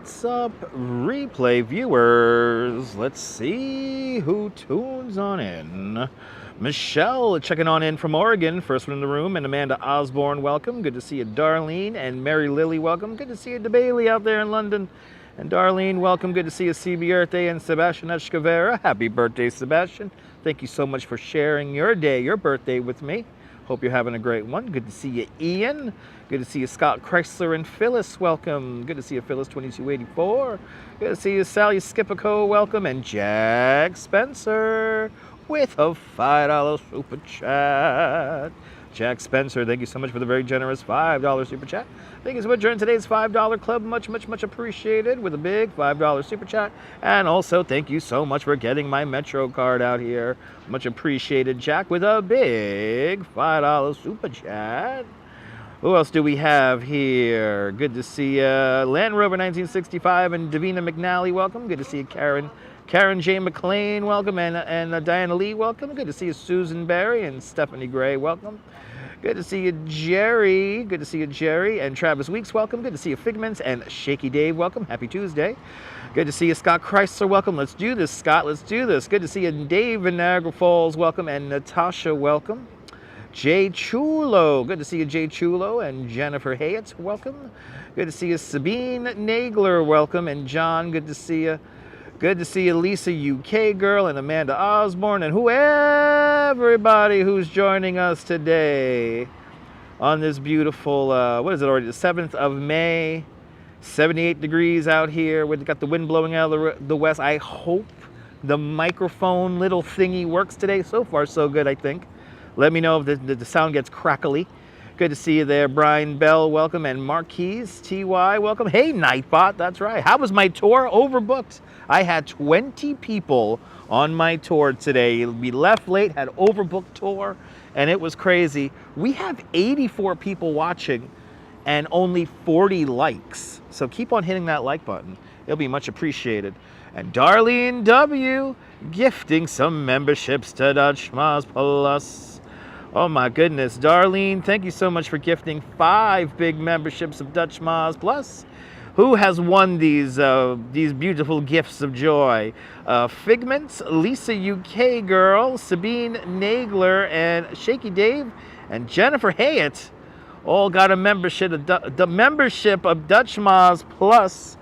What's up, replay viewers? Let's see who tunes on in. Michelle checking on in from Oregon, first one in the room, and Amanda Osborne, welcome. Good to see you, Darlene, and Mary Lily, welcome. Good to see you, DeBailey, out there in London. And Darlene, welcome. Good to see you, CB Earthay, and Sebastian Escavera. Happy birthday, Sebastian. Thank you so much for sharing your day, your birthday with me. Hope you're having a great one. Good to see you, Ian. Good to see you, Scott Chrysler and Phyllis. Welcome. Good to see you, Phyllis 2284. Good to see you, Sally Skipico. Welcome. And Jack Spencer with a $5 super chat. Jack Spencer, thank you so much for the very generous $5 super chat. Thank you so much for joining today's $5 club. Much, much, much appreciated with a big $5 super chat. And also, thank you so much for getting my Metro card out here. Much appreciated, Jack, with a big $5 super chat. Who else do we have here? Good to see Land Rover 1965 and Davina McNally, welcome. Good to see you, Karen J. McLean, welcome, and Diana Lee, welcome. Good to see you, Susan Barry and Stephanie Gray, welcome. Good to see you, Jerry. Good to see you, Jerry. And Travis Weeks, welcome. Good to see you, Figments and Shaky Dave, welcome. Happy Tuesday. Good to see you, Scott Chrysler, welcome. Let's do this, Scott. Let's do this. Good to see you, Dave in Niagara Falls, welcome. And Natasha, welcome. Jay Chulo. Good to see you, Jay Chulo. And Jennifer Hayett, welcome. Good to see you, Sabine Nagler, welcome. And John, good to see you. Good to see you, Lisa UK Girl and Amanda Osborne and everybody who's joining us today on this beautiful, what is it already, the 7th of May, 78 degrees out here. We've got the wind blowing out of the west. I hope the microphone little thingy works today. So far, so good, I think. Let me know if the sound gets crackly. Good to see you there, Brian Bell, welcome, and Marquise TY, welcome. Hey, Nightbot, that's right. How was my tour? Overbooked. I had 20 people on my tour today. We left late, had overbooked tour, and it was crazy. We have 84 people watching and only 40 likes. So keep on hitting that like button. It'll be much appreciated. And Darlene W. gifting some memberships to Dutch Moz Plus. Oh my goodness, Darlene, thank you so much for gifting 5 big memberships of Dutch Moz Plus. Who has won these beautiful gifts of joy? Figments, Lisa UK Girl, Sabine Nagler, and Shaky Dave, and Jennifer Hayett all got a membership of Dutch Moz Plus.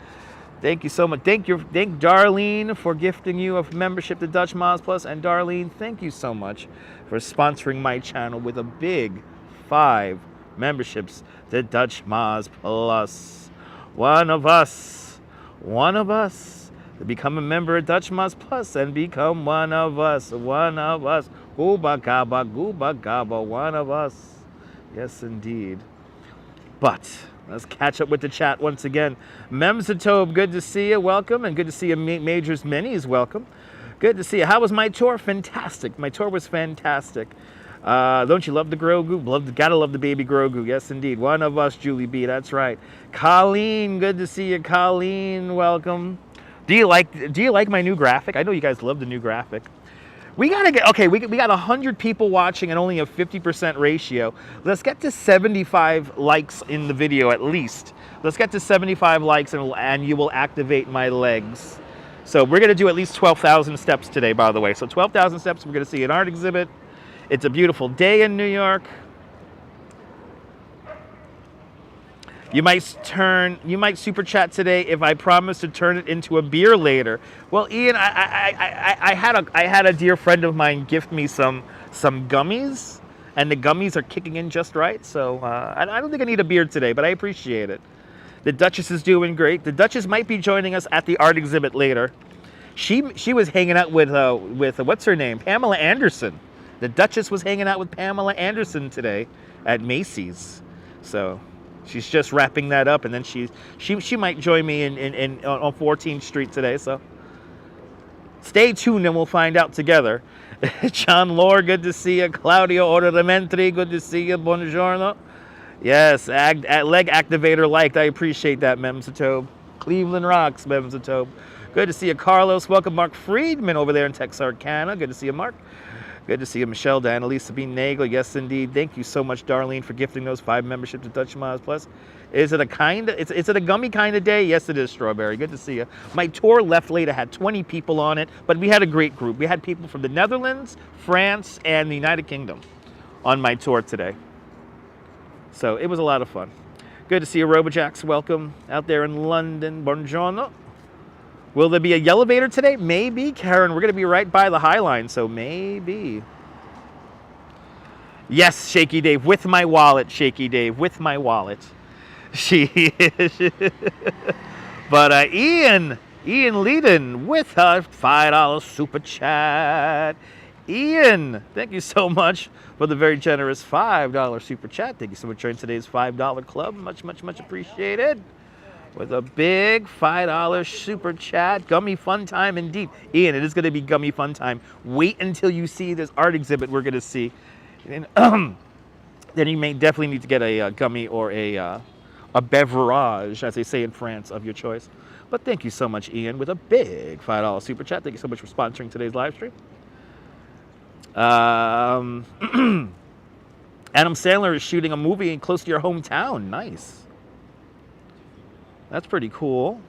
Thank you so much. Thank Darlene for gifting you a membership to Dutch Moz Plus. And Darlene, thank you so much for sponsoring my channel with a big 5 memberships to Dutch Moz Plus. One of us to become a member of Dutch Moz Plus and become one of us. Gooba gaba, one of us. Yes, indeed. But let's catch up with the chat once again. Memsatobe, good to see you, welcome. And good to see you, Majors Minis, welcome. Good to see you. How was my tour? Fantastic. My tour was fantastic. Don't you love the Grogu? Gotta love the baby Grogu. Yes, indeed. One of us, Julie B. That's right. Colleen, good to see you. Colleen, welcome. Do you like my new graphic? I know you guys love the new graphic. We gotta get, okay, we got 100 people watching and only a 50% ratio. Let's get to 75 likes in the video at least. Let's get to 75 likes and you will activate my legs. So we're gonna do at least 12,000 steps today, by the way. So 12,000 steps, we're gonna see an art exhibit. It's a beautiful day in New York. You might super chat today if I promise to turn it into a beer later. Well, Ian, I had a dear friend of mine gift me some gummies, and the gummies are kicking in just right. So I don't think I need a beer today, but I appreciate it. The Duchess is doing great. The Duchess might be joining us at the art exhibit later. She was hanging out with what's her name, Pamela Anderson. The Duchess was hanging out with Pamela Anderson today at Macy's. So she's just wrapping that up, and then she might join me on 14th Street today. So stay tuned, and we'll find out together. John Lore, good to see you. Claudio Ordamentri, good to see you. Buongiorno. Yes, leg activator liked. I appreciate that, Memsatobe. Cleveland rocks, Memsatobe. Good to see you, Carlos. Welcome, Mark Friedman over there in Texarkana. Good to see you, Mark. Good to see you, Michelle, Diana, Lisa B. Nagel. Yes, indeed. Thank you so much, Darlene, for gifting those 5 memberships to Dutch Moz Plus. Is it a gummy kind of day? Yes, it is, Strawberry. Good to see you. My tour left late. I had 20 people on it, but we had a great group. We had people from the Netherlands, France, and the United Kingdom on my tour today. So it was a lot of fun. Good to see you, Robojax. Welcome out there in London. Buongiorno. Will there be a elevator today? Maybe, Karen. We're going to be right by the High Line, so maybe. Yes, Shaky Dave, with my wallet, Shaky Dave, with my wallet. She is. But Ian Leeden with a $5 super chat. Ian, thank you so much for the very generous $5 super chat. Thank you so much for joining today's $5 club. Much, much, much appreciated. With a big $5 super chat. Gummy fun time indeed. Ian, it is going to be gummy fun time. Wait until you see this art exhibit we're going to see. And, then you may definitely need to get a gummy or a beverage, as they say in France, of your choice. But thank you so much, Ian, with a big $5 super chat. Thank you so much for sponsoring today's live stream. Adam Sandler is shooting a movie close to your hometown. Nice. That's pretty cool.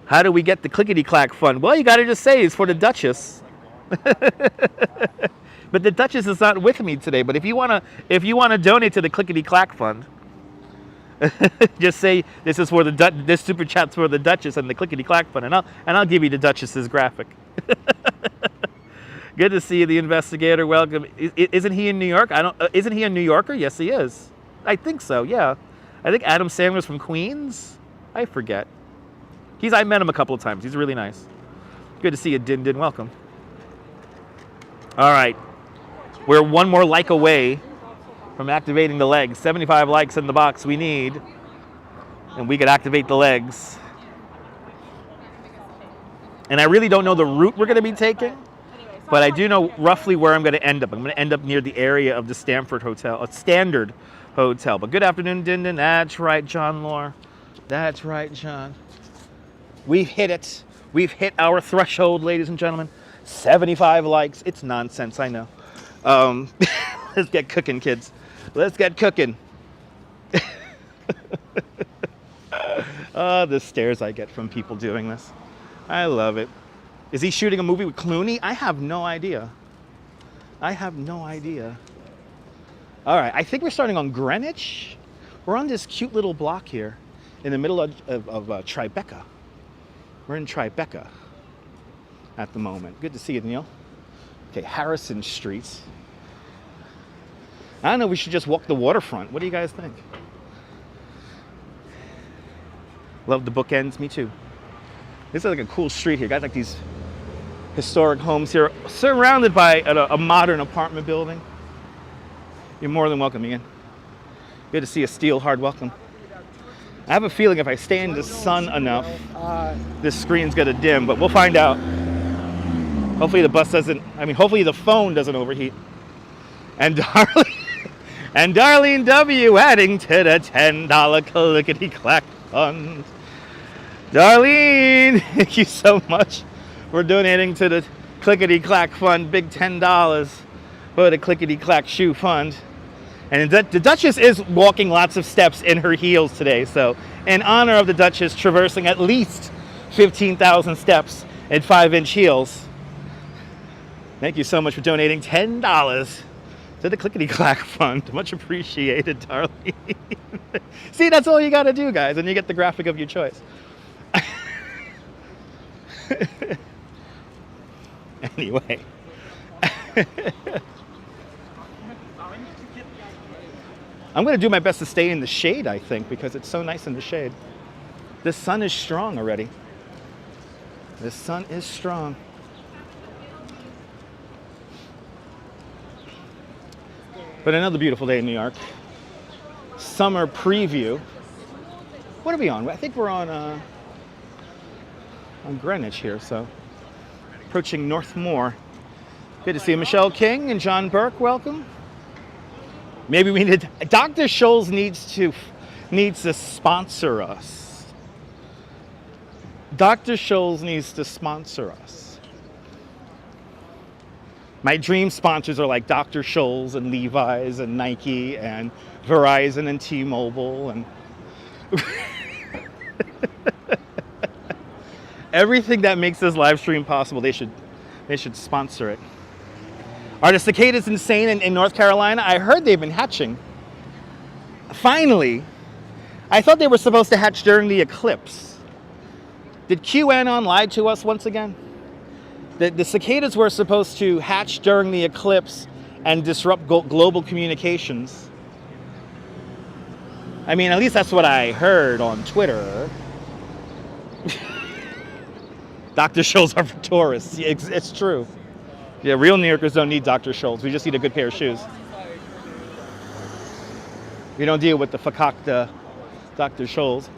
How do we get the clickety-clack fund? Well, you got to just say it's for the Duchess. But the Duchess is not with me today. But if you wanna donate to the Clickety Clack Fund, just say this is for this super chat's for the Duchess and the Clickety Clack Fund, and I'll give you the Duchess's graphic. Good to see you, the investigator. Welcome. Isn't he in New York? Isn't he a New Yorker? Yes, he is. I think so. Yeah, I think Adam Sandler's from Queens. I forget. I met him a couple of times. He's really nice. Good to see you, Din Din. Welcome. All right. We're one more like away from activating the legs. 75 likes in the box we need. And we could activate the legs. And I really don't know the route we're going to be taking. But I do know roughly where I'm going to end up. I'm going to end up near the area of the Standard Hotel. But good afternoon, Din Din. That's right, John Lore. That's right, John. We've hit it. We've hit our threshold, ladies and gentlemen. 75 likes. It's nonsense, I know. Let's get cooking, kids. Let's get cooking. The stares I get from people doing this. I love it. Is he shooting a movie with Clooney? I have no idea. I have no idea. All right, I think we're starting on Greenwich. We're on this cute little block here in the middle of Tribeca. We're in Tribeca at the moment. Good to see you, Neil. Okay, Harrison Street. I don't know, we should just walk the waterfront. What do you guys think? Love the bookends, me too. This is like a cool street here. Got like these historic homes here, surrounded by a modern apartment building. You're more than welcome, Ian. Good to see you, Steel. Hard welcome. I have a feeling if I stay in the sun enough, this screen's gonna dim, but we'll find out. Hopefully the hopefully the phone doesn't overheat. And Darlene W adding to the $10 clickety-clack fund. Darlene, thank you so much for donating to the clickety-clack fund. Big $10 for the clickety-clack shoe fund. And the Duchess is walking lots of steps in her heels today. So in honor of the Duchess traversing at least 15,000 steps in 5-inch heels, thank you so much for donating $10 to the Clickety Clack Fund. Much appreciated, Darlene. See, that's all you got to do, guys, and you get the graphic of your choice. Anyway. I'm going to do my best to stay in the shade, I think, because it's so nice in the shade. The sun is strong already. The sun is strong. But another beautiful day in New York. Summer preview. What are we on? I think we're on Greenwich here, so approaching Northmore. Good to see you, Michelle King and John Burke. Welcome. Maybe we need Dr. Scholes needs to sponsor us. Dr. Scholes needs to sponsor us. My dream sponsors are like Dr. Scholes and Levi's and Nike and Verizon and T-Mobile and Everything that makes this live stream possible, they should sponsor it. Are the cicadas insane in North Carolina? I heard they've been hatching. Finally. I thought they were supposed to hatch during the eclipse. Did QAnon lie to us once again? The cicadas were supposed to hatch during the eclipse and disrupt global communications. I mean, at least that's what I heard on Twitter. Dr. Scholl's are for tourists. Yeah, it's true. Yeah, real New Yorkers don't need Dr. Scholl's. We just need a good pair of shoes. We don't deal with the fakakta Dr. Scholl's.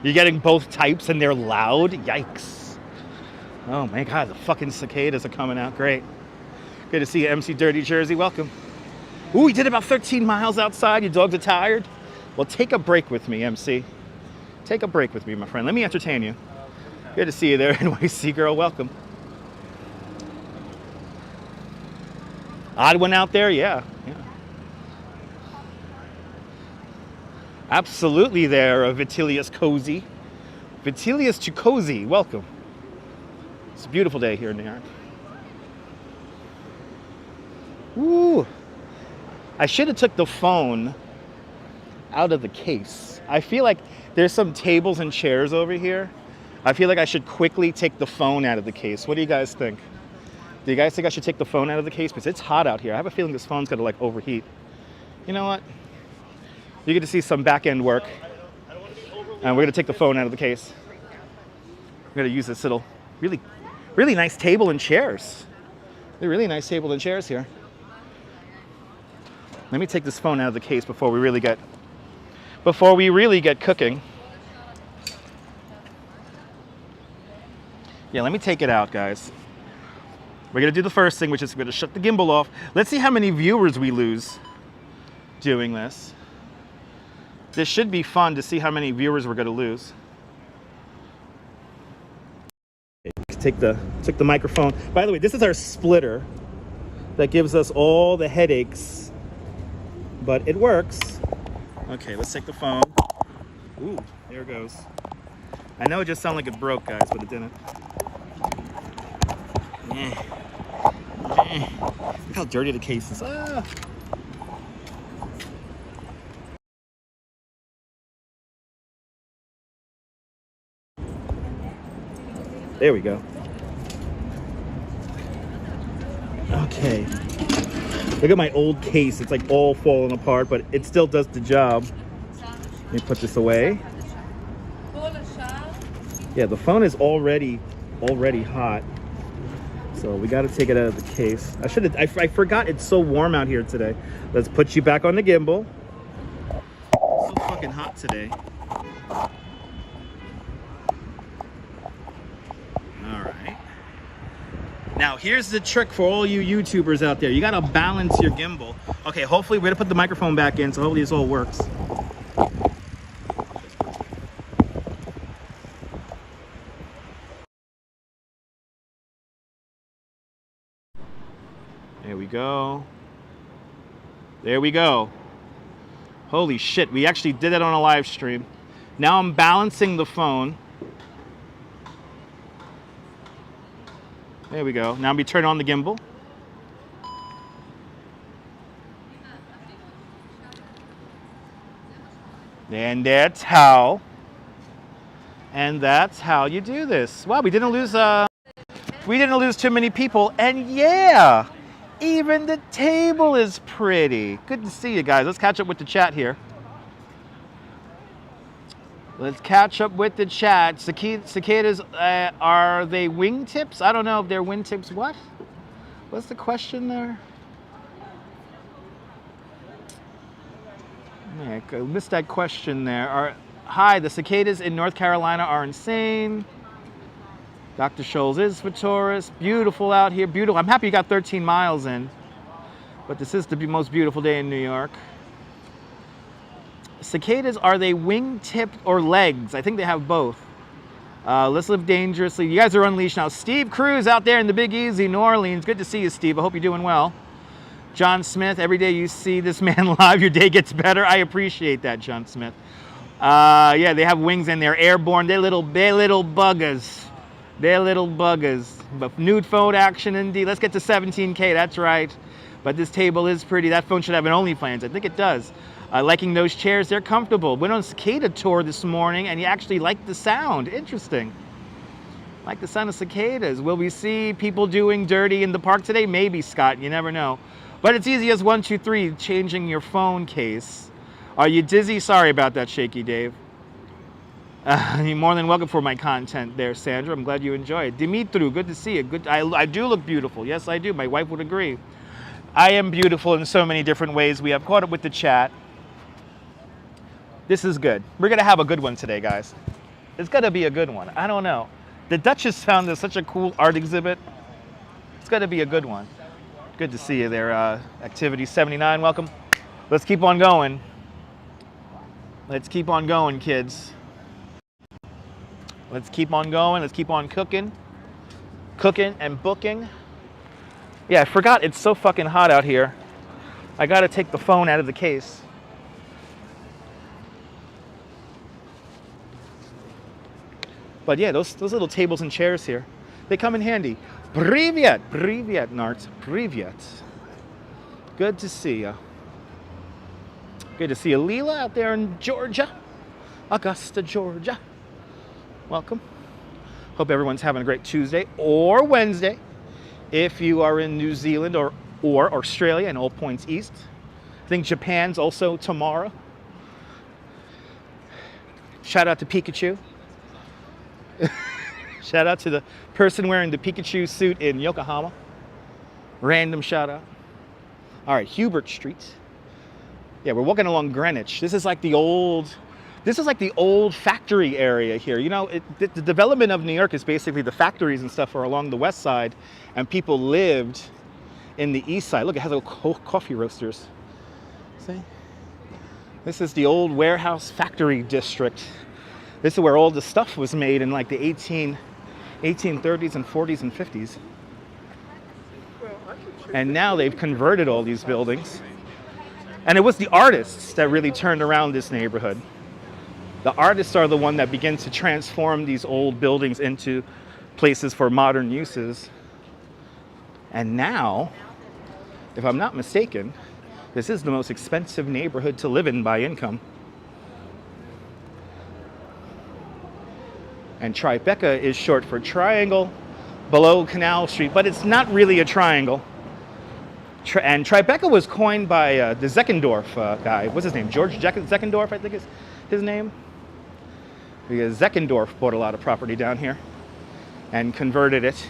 You're getting both types and they're loud? Yikes. Oh my God, the fucking cicadas are coming out. Great. Good to see you, MC Dirty Jersey. Welcome. Ooh, we did about 13 miles outside. Your dogs are tired? Well, take a break with me, MC. Take a break with me, my friend. Let me entertain you. Good to see you there, NYC girl. Welcome. Odd one out there? Yeah. Absolutely there, Vitilius Cozy. Vitilius to Cozy, welcome. It's a beautiful day here in New York. Woo! I should have took the phone out of the case. I feel like there's some tables and chairs over here. I feel like I should quickly take the phone out of the case. What do you guys think? Do you guys think I should take the phone out of the case? Because it's hot out here. I have a feeling this phone's gonna like overheat. You know what? You get to see some back end work. And we're gonna take the phone out of the case. We're gonna use this little, really nice table and chairs. Really nice table and chairs here. Let me take this phone out of the case before we really get cooking. Yeah, let me take it out, guys. We're gonna do the first thing, which is we're gonna shut the gimbal off. Let's see how many viewers we lose doing this. This should be fun to see how many viewers we're gonna lose. Take the microphone. By the way, this is our splitter that gives us all the headaches, but it works. Okay, let's take the phone. Ooh, there it goes. I know it just sounded like it broke, guys, but it didn't. Look how dirty the case is. Ah. There we go. Okay. Look at my old case. It's like all falling apart, but it still does the job. Let me put this away. Yeah, the phone is already hot. So we got to take it out of the case. I forgot it's so warm out here today. Let's put you back on the gimbal. It's so fucking hot today. Now, here's the trick for all you YouTubers out there. You gotta balance your gimbal. Okay, hopefully we're gonna put the microphone back in, so hopefully this all works. There we go. There we go. Holy shit, we actually did that on a live stream. Now I'm balancing the phone. There we go. Now we turn on the gimbal. And that's how you do this. Wow, we didn't lose too many people. And yeah, even the table is pretty. Good to see you guys. Let's catch up with the chat here. Let's catch up with the chat. Cicadas, are they wingtips? I don't know if they're wingtips. What? What's the question there? I missed that question there. Hi, the cicadas in North Carolina are insane. Dr. Scholl's is for tourists. Beautiful out here. Beautiful. I'm happy you got 13 miles in. But this is the most beautiful day in New York. Cicadas, are they wing-tipped or legs? I think they have both. Let's live dangerously. You guys are unleashed now. Steve Cruz out there in the Big Easy, New Orleans. Good to see you, Steve. I hope you're doing well. John Smith, every day you see this man live, your day gets better. I appreciate that, John Smith. Yeah, they have wings and they're airborne. They're little buggers. They're little buggers. But nude phone action indeed. Let's get to 17K, that's right. But this table is pretty. That phone should have an OnlyFans. I think it does. Liking those chairs, they're comfortable. Went on a cicada tour this morning and you actually like the sound. Interesting. Like the sound of cicadas. Will we see people doing dirty in the park today? Maybe, Scott. You never know. But it's easy as 1, 2, 3, changing your phone case. Are you dizzy? Sorry about that, Shaky Dave. You're more than welcome for my content there, Sandra. I'm glad you enjoy it. Dimitru, good to see you. Good. I do look beautiful. Yes, I do. My wife would agree. I am beautiful in so many different ways. We have caught up with the chat. This is good. We're going to have a good one today, guys. It's going to be a good one. I don't know. The Duchess found this such a cool art exhibit. It's going to be a good one. Good to see you there. Activity 79, welcome. Let's keep on going. Let's keep on going, kids. Let's keep on going. Let's keep on cooking. Cooking and booking. Yeah, I forgot it's so fucking hot out here. I got to take the phone out of the case. But yeah, those little tables and chairs here, they come in handy. Privyet, privyet, Nart, privyet. Good to see you. Good to see you, Leela, out there in Georgia, Augusta, Georgia. Welcome. Hope everyone's having a great Tuesday or Wednesday. If you are in New Zealand or Australia and all points east. I think Japan's also tomorrow. Shout out to Pikachu. Shout out to the person wearing the Pikachu suit in Yokohama. Random shout out. All right, Hubert Street. Yeah, we're walking along Greenwich. This is like the old factory area here. You know, the development of New York is basically the factories and stuff are along the west side, and people lived in the east side. Look, it has little coffee roasters. See? This is the old warehouse factory district. This is where all the stuff was made in like the 1830s and 40s and 50s. And now they've converted all these buildings. And it was the artists that really turned around this neighborhood. The artists are the one that begin to transform these old buildings into places for modern uses. And now, if I'm not mistaken, this is the most expensive neighborhood to live in by income. And Tribeca is short for triangle below Canal Street, but it's not really a triangle. And Tribeca was coined by the Zeckendorf guy. What's his name? George Zeckendorf, I think is his name. Because Zeckendorf bought a lot of property down here and converted it.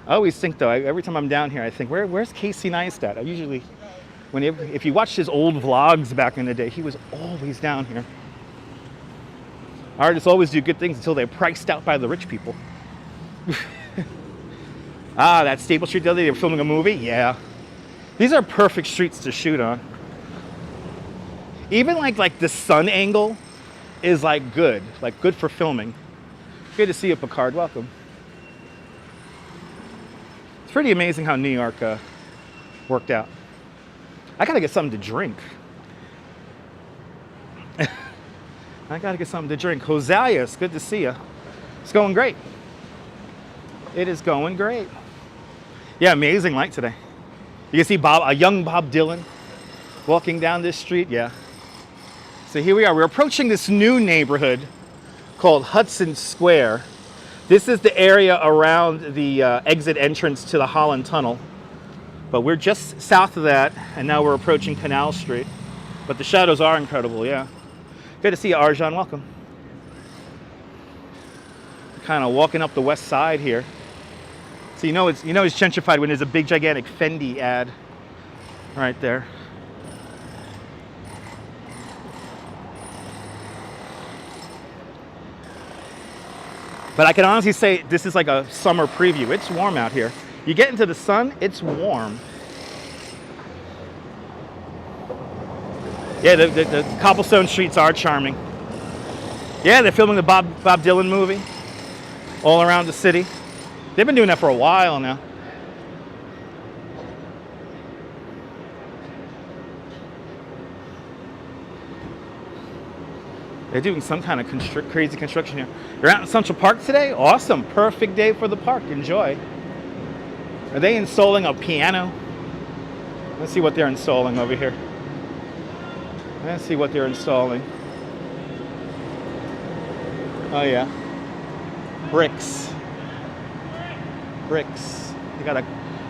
I always think, though, every time I'm down here, I think, where's Casey Neistat? I usually, if you watched his old vlogs back in the day, he was always down here. Artists always do good things until they're priced out by the rich people. Ah, that Staple Street the other day, they were filming a movie? Yeah. These are perfect streets to shoot on. Even like the sun angle is like good for filming. Good to see you, Picard. Welcome. It's pretty amazing how New York worked out. I gotta get something to drink. I gotta get something to drink. Hosea, it's good to see you. It's going great. It is going great. Yeah, amazing light today. You can see a young Bob Dylan walking down this street. Yeah. So here we are. We're approaching this new neighborhood called Hudson Square. This is the area around the exit entrance to the Holland Tunnel. But we're just south of that, and now we're approaching Canal Street. But the shadows are incredible, yeah. Good to see you, Arjan. Welcome. Kind of walking up the west side here. So you know it's gentrified when there's a big gigantic Fendi ad right there. But I can honestly say this is like a summer preview. It's warm out here. You get into the sun, it's warm. Yeah, the cobblestone streets are charming. Yeah, they're filming the Bob Dylan movie all around the city. They've been doing that for a while now. They're doing some kind of crazy construction here. You're out in Central Park today? Awesome. Perfect day for the park. Enjoy. Are they installing a piano? Let's see what they're installing over here. Let's see what they're installing. Oh, yeah. Bricks. Bricks. They got a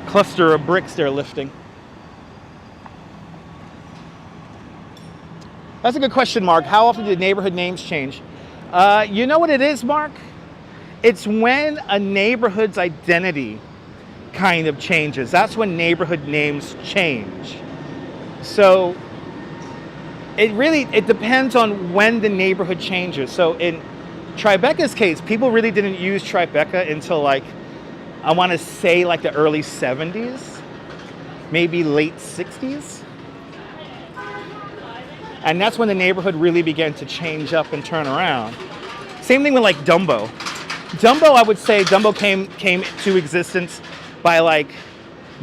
cluster of bricks they're lifting. That's a good question, Mark. How often do neighborhood names change? You know what it is, Mark? It's when a neighborhood's identity kind of changes. That's when neighborhood names change. So it depends on when the neighborhood changes. So in Tribeca's case, people really didn't use Tribeca until like, I want to say like the early 70s, maybe late 60s. And that's when the neighborhood really began to change up and turn around. Same thing with like Dumbo. Dumbo, I would say Dumbo came to existence by like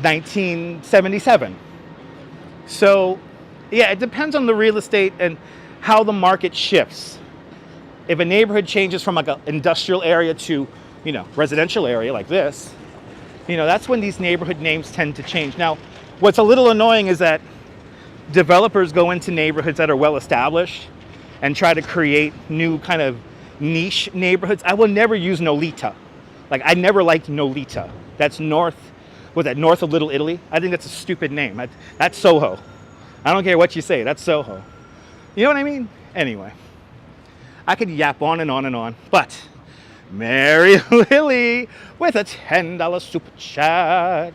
1977. So yeah, it depends on the real estate and how the market shifts. If a neighborhood changes from like an industrial area to, you know, residential area like this, you know, that's when these neighborhood names tend to change. Now, what's a little annoying is that developers go into neighborhoods that are well established and try to create new kind of niche neighborhoods. I will never use Nolita. Like, I never liked Nolita. That's north of Little Italy? I think that's a stupid name. That's Soho. I don't care what you say, that's Soho. You know what I mean? Anyway, I could yap on and on and on, but Mary Lily with a $10 super chat.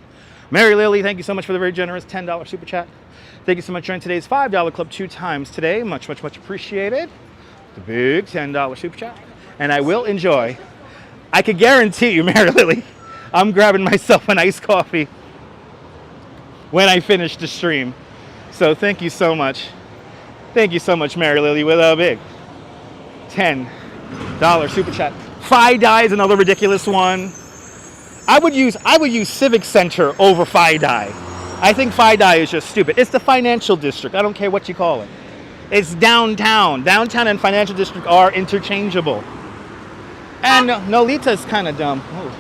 Mary Lily, thank you so much for the very generous $10 super chat. Thank you so much for joining today's $5 club 2 times today. Much, much, much appreciated. The big $10 super chat. And I will enjoy. I can guarantee you, Mary Lily, I'm grabbing myself an iced coffee when I finish the stream. So thank you so much. Thank you so much, Mary Lily, with a big $10 super chat. FiDi is another ridiculous one. I would use Civic Center over FiDi. I think FiDi is just stupid. It's the financial district. I don't care what you call it. It's downtown. Downtown and financial district are interchangeable. And Nolita's kind of dumb. Ooh.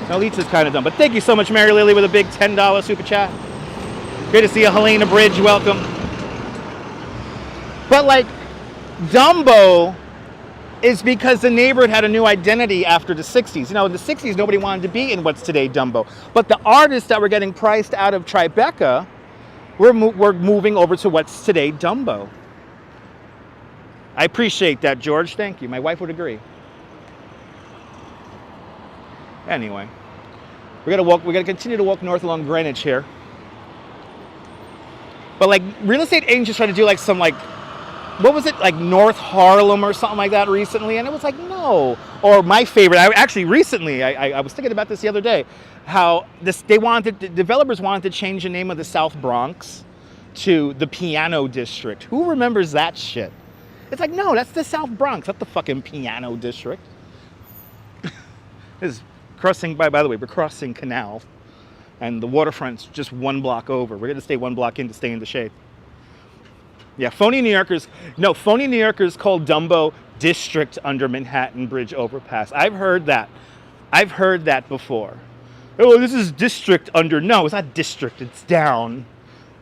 Nolita's kind of dumb. But thank you so much, Mary Lily, with a big $10 super chat. Great to see you, Helena Bridge. Welcome. But like, Dumbo is because the neighborhood had a new identity after the 60s. You know, in the 60s, nobody wanted to be in what's today Dumbo. But the artists that were getting priced out of Tribeca were moving over to what's today Dumbo. I appreciate that, George. Thank you. My wife would agree. Anyway, we're gonna continue to walk north along Greenwich here. But like, real estate agents trying to do like some like, what was it, like North Harlem or something like that recently, and it was like, no. Or my favorite, I was thinking about this the other day, how the developers wanted to change the name of the South Bronx to the Piano District. Who remembers that shit? It's like, no, that's the South Bronx, not the fucking Piano District. This is crossing, by the way, we're crossing Canal, and the waterfront's just 1 block over. We're gonna stay 1 block in to stay in the shade. Yeah, phony New Yorkers call Dumbo District under Manhattan Bridge overpass. I've heard that. I've heard that before. Oh, this is district under. No, it's not district, it's down.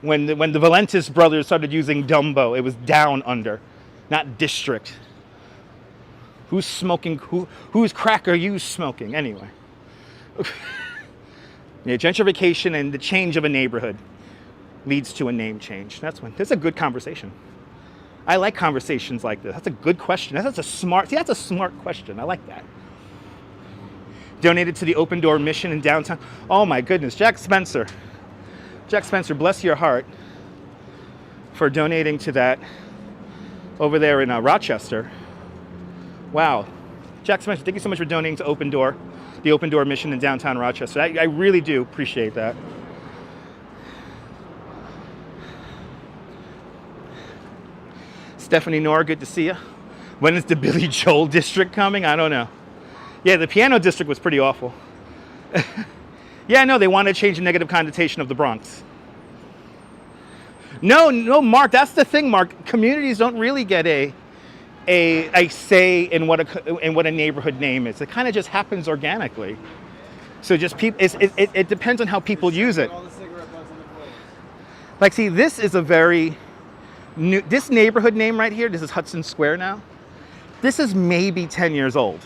When the Valentis brothers started using Dumbo, it was down under, not district. Who's smoking? Whose crack are you smoking? Anyway. Yeah, gentrification and the change of a neighborhood leads to a name change. That's a good conversation. I like conversations like this. That's a good question. That's a smart question. I like that. Donated to the Open Door mission in downtown. Oh my goodness, Jack Spencer, bless your heart for donating to that over there in Rochester. Wow. Jack Spencer, thank you so much for donating to Open Door, the Open Door mission in downtown Rochester. I really do appreciate that. Stephanie Nora, good to see you. When is the Billy Joel district coming? I don't know. Yeah, the Piano District was pretty awful. Yeah, no, they want to change the negative connotation of the Bronx. No, Mark, that's the thing, Mark. Communities don't really get a a say in what a neighborhood name is. It kind of just happens organically. So just it depends on how people use it. Like, see, this is a very new, this neighborhood name right here, this is Hudson Square now. This is maybe 10 years old.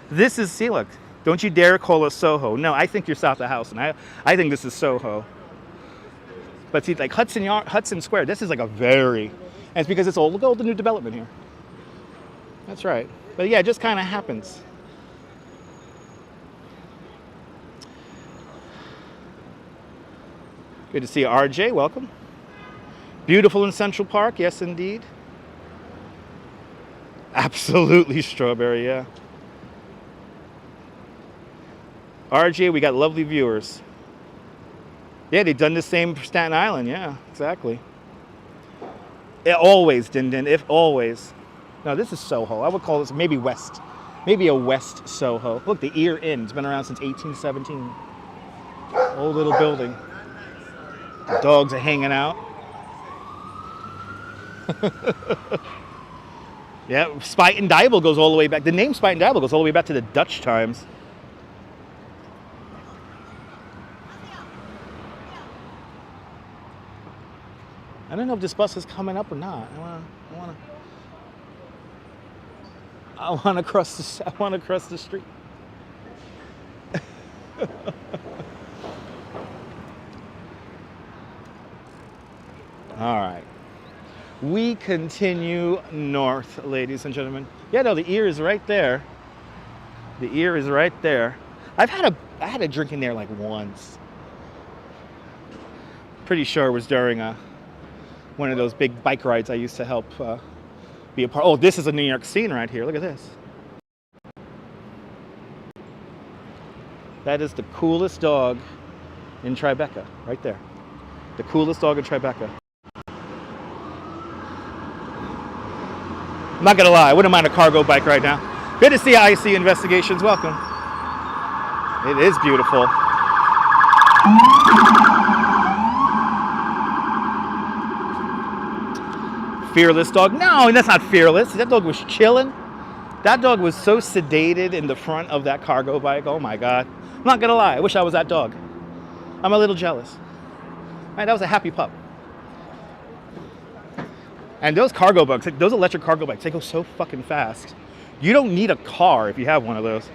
This is, see, look, don't you dare call us Soho. No, I think you're south of House, and I think this is Soho. But see, like Hudson Square, this is like a very, and it's because it's old. Look at all the new development here. That's right. But yeah, it just kind of happens. Good to see you, RJ. Welcome. Beautiful in Central Park. Yes, indeed. Absolutely strawberry, yeah. RJ, we got lovely viewers. Yeah, they've done the same for Staten Island. Yeah, exactly. It always, Din, if always. No, this is Soho. I would call this maybe West. Maybe a West Soho. Look, the Ear Inn. It's been around since 1817. Old little building. The dogs are hanging out. Yeah, Spite and Dibble goes all the way back. The name Spite and Dibble goes all the way back to the Dutch times. I don't know if this bus is coming up or not. I want to cross the street. All right. We continue north, ladies and gentlemen. Yeah, no, the Ear is right there. The Ear is right there. I had a drink in there like once. Pretty sure it was during one of those big bike rides I used to help be a part. Oh, this is a New York scene right here. Look at this. That is the coolest dog in Tribeca, right there. The coolest dog in Tribeca. I'm not gonna lie, I wouldn't mind a cargo bike right now. Good to see IC Investigations. Welcome. It is beautiful. Fearless dog. No, that's not fearless. That dog was chilling. That dog was so sedated in the front of that cargo bike. Oh my God. I'm not gonna lie, I wish I was that dog. I'm a little jealous. Right, that was a happy pup. And those cargo bikes, those electric cargo bikes, they go so fucking fast. You don't need a car if you have one of those.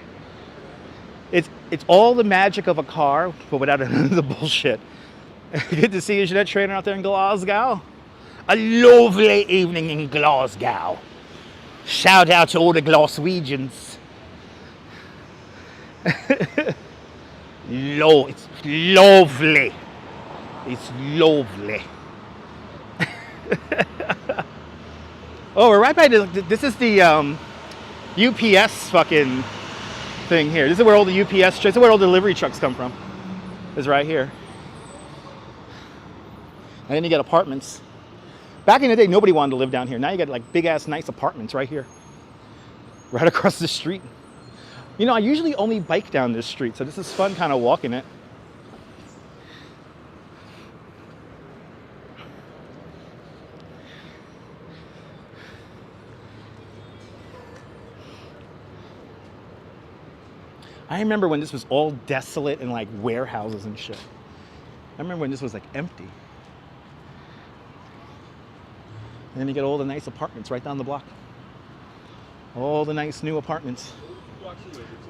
It's all the magic of a car, but without any of the bullshit. Good to see you, Jeanette Trainer, out there in Glasgow. A lovely evening in Glasgow. Shout out to all the Glaswegians. It's lovely. It's lovely. Oh, we're right by this is the UPS fucking thing here. This is where all the UPS trucks, this is where all the delivery trucks come from. Is right here. And then you get apartments. Back in the day, nobody wanted to live down here. Now you got like big ass nice apartments right here. Right across the street. You know, I usually only bike down this street, so this is fun kind of walking it. I remember when this was all desolate and like warehouses and shit. I remember when this was like empty. And then you get all the nice apartments right down the block. All the nice new apartments.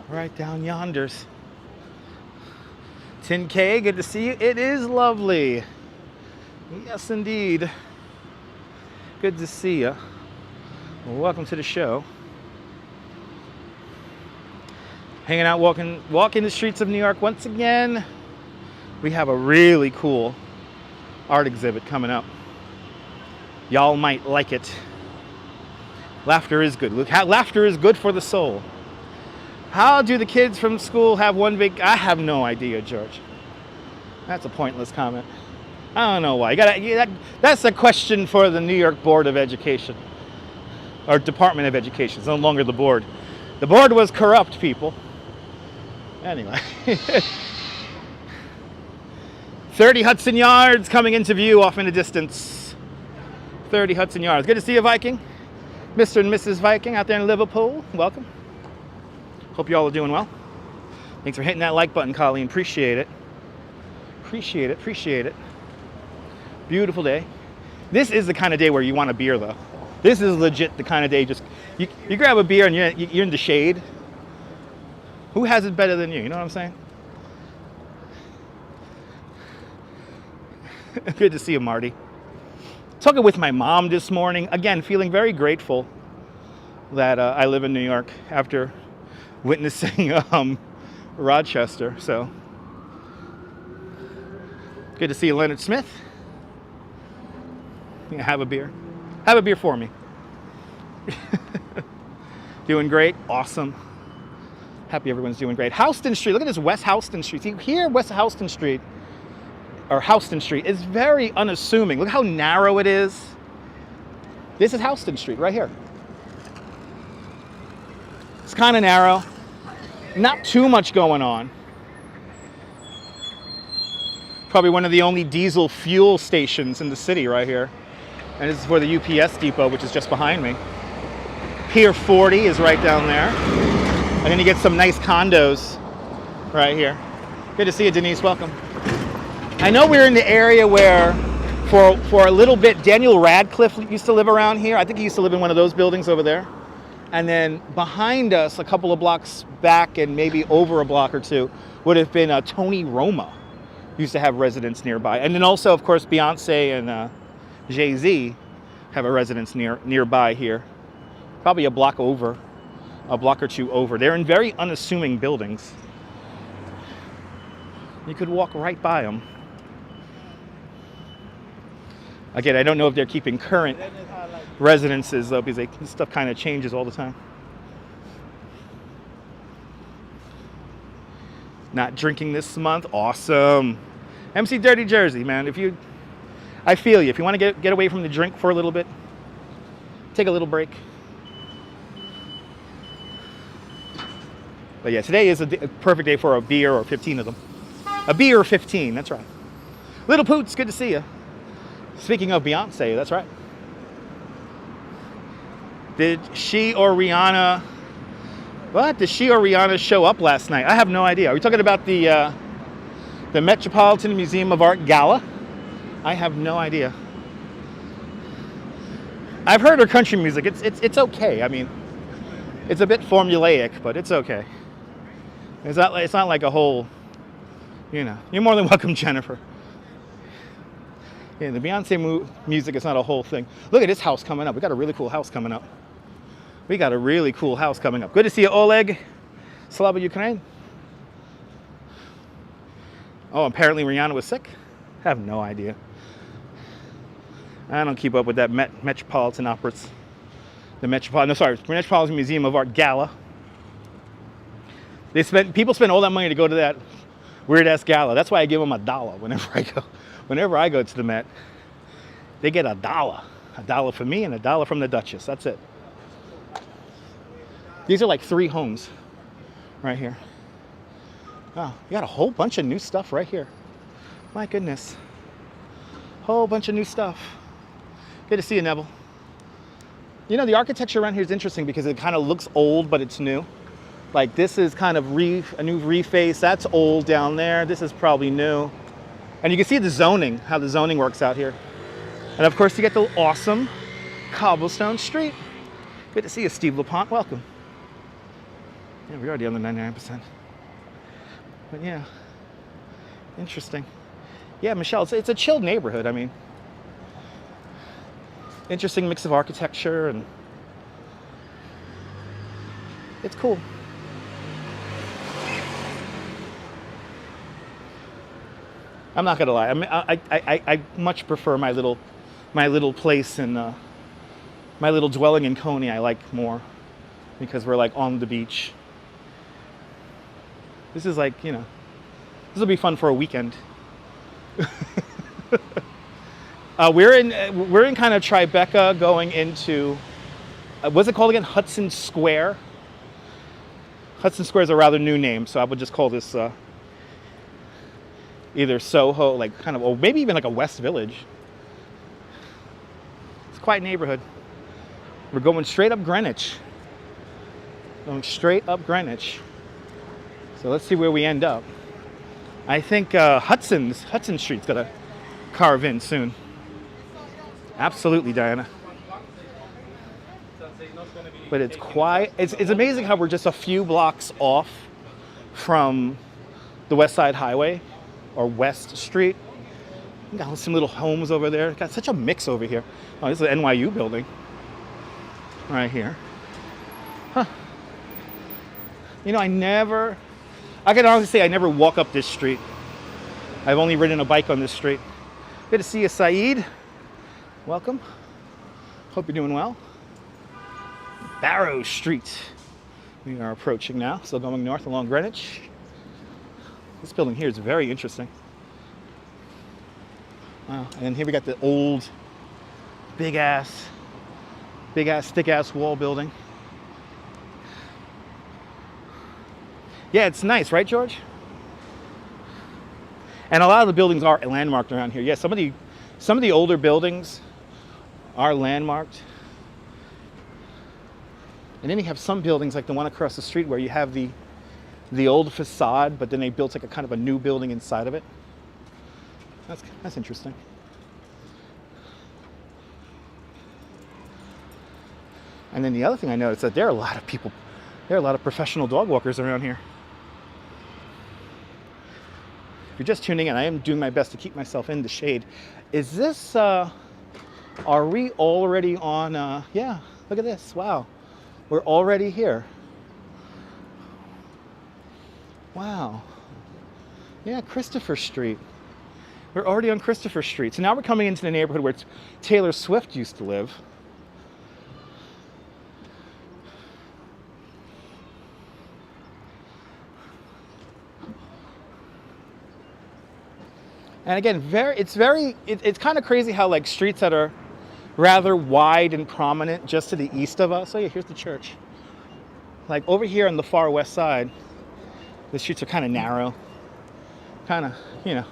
Right down yonders. 10K, good to see you. It is lovely. Yes, indeed. Good to see you. Well, welcome to the show. Hanging out, walking the streets of New York once again. We have a really cool art exhibit coming up. Y'all might like it. Laughter is good. Look, laughter is good for the soul. How do the kids from school have one big... I have no idea, George. That's a pointless comment. I don't know why. That's a question for the New York Board of Education. Or Department of Education. It's no longer the board. The board was corrupt, people. Anyway. 30 Hudson Yards coming into view off in the distance. 30 Hudson Yards. Good to see you, Viking. Mr. and Mrs. Viking out there in Liverpool, welcome. Hope you all are doing well. Thanks for hitting that like button, Colleen. Appreciate it. Appreciate it, appreciate it. Beautiful day. This is the kind of day where you want a beer, though. This is legit the kind of day just, you grab a beer and you're in the shade. Who has it better than you? You know what I'm saying? Good to see you, Marty. Talking with my mom this morning. Again, feeling very grateful that I live in New York after witnessing Rochester. So, good to see you, Leonard Smith. Yeah, have a beer. Have a beer for me. Doing great. Awesome. Happy everyone's doing great. Houston Street. Look at this West Houston Street. See, here, West Houston Street, or Houston Street, is very unassuming. Look how narrow it is. This is Houston Street right here. It's kind of narrow. Not too much going on. Probably one of the only diesel fuel stations in the city right here. And this is for the UPS depot, which is just behind me. Pier 40 is right down there. I'm going to get some nice condos right here. Good to see you, Denise. Welcome. I know we're in the area where, for a little bit, Daniel Radcliffe used to live around here. I think he used to live in one of those buildings over there. And then behind us, a couple of blocks back and maybe over a block or two, would have been Tony Roma. Used to have residence nearby. And then also, of course, Beyonce and Jay-Z have a residence nearby here. Probably a block over, a block or two over. They're in very unassuming buildings. You could walk right by them. Again, I don't know if they're keeping current residences though, because this stuff kind of changes all the time. Not drinking this month. Awesome. MC Dirty Jersey, man. I feel you. If you want to get away from the drink for a little bit, take a little break. But yeah, today is a perfect day for a beer or 15 of them. A beer or 15, that's right. Little Poots, good to see you. Speaking of Beyonce, that's right. Did she or Rihanna show up last night? I have no idea. Are we talking about the Metropolitan Museum of Art Gala? I have no idea. I've heard her country music. It's okay. I mean, it's a bit formulaic, but it's okay. It's not like a whole, you know. You're more than welcome, Jennifer. Yeah, the Beyonce music is not a whole thing. Look at this house coming up. We got a really cool house coming up. Good to see you, Oleg. Slava Ukraine. Oh, apparently Rihanna was sick? I have no idea. I don't keep up with that Metropolitan Operas. Metropolitan Museum of Art Gala. People spend all that money to go to that weird ass gala. That's why I give them $1 whenever I go. Whenever I go to the Met, they get $1. $1 for me and $1 from the Duchess. That's it. These are like 3 homes right here. Oh, you got a whole bunch of new stuff right here. My goodness. Whole bunch of new stuff. Good to see you, Neville. You know, the architecture around here is interesting because it kind of looks old, but it's new. Like this is kind of a new reface. That's old down there. This is probably new. And you can see the zoning, how the zoning works out here. And of course, you get the awesome cobblestone street. Good to see you, Steve LaPont. Welcome. Yeah, we're already on the 99%. But yeah, interesting. Yeah, Michelle, it's a chilled neighborhood. I mean, interesting mix of architecture, and it's cool. I'm not gonna lie. I much prefer my little place in my little dwelling in Coney. I like more because we're like on the beach. This is like, you know, this will be fun for a weekend. We're in kind of Tribeca going into what's it called again? Hudson Square. Hudson Square is a rather new name, so I would just call this either Soho, like kind of, or maybe even like a West Village. It's a quiet neighborhood. We're going straight up Greenwich. Going straight up Greenwich. So let's see where we end up. I think Hudson Street's gonna carve in soon. Absolutely, Diana. But it's quiet. It's amazing how we're just a few blocks off from the West Side Highway or West Street. Got some little homes over there. Got such a mix over here. Oh, this is an NYU building right here. Huh. You know, I can honestly say I never walk up this street. I've only ridden a bike on this street. Good to see you, Saeed. Welcome. Hope you're doing well. Barrow Street. We are approaching now, still going north along Greenwich. This building here is very interesting. Wow, and here we got the old, big ass, thick ass wall building. Yeah, it's nice, right, George? And a lot of the buildings are landmarked around here. Yeah, some of the older buildings are landmarked. And then you have some buildings like the one across the street where you have the old facade, but then they built like a kind of a new building inside of it. That's interesting. And then the other thing I noticed that there are a lot of professional dog walkers around here. If you're just tuning in, I am doing my best to keep myself in the shade. Is this, are we already on, yeah, look at this, wow. We're already here. Wow. Yeah, Christopher Street. We're already on Christopher Street. So now we're coming into the neighborhood where Taylor Swift used to live. And again, it's kind of crazy how like streets that are rather wide and prominent just to the east of us. Oh yeah, here's the church. Like over here on the far west side, the streets are kind of narrow. Kind of, you know,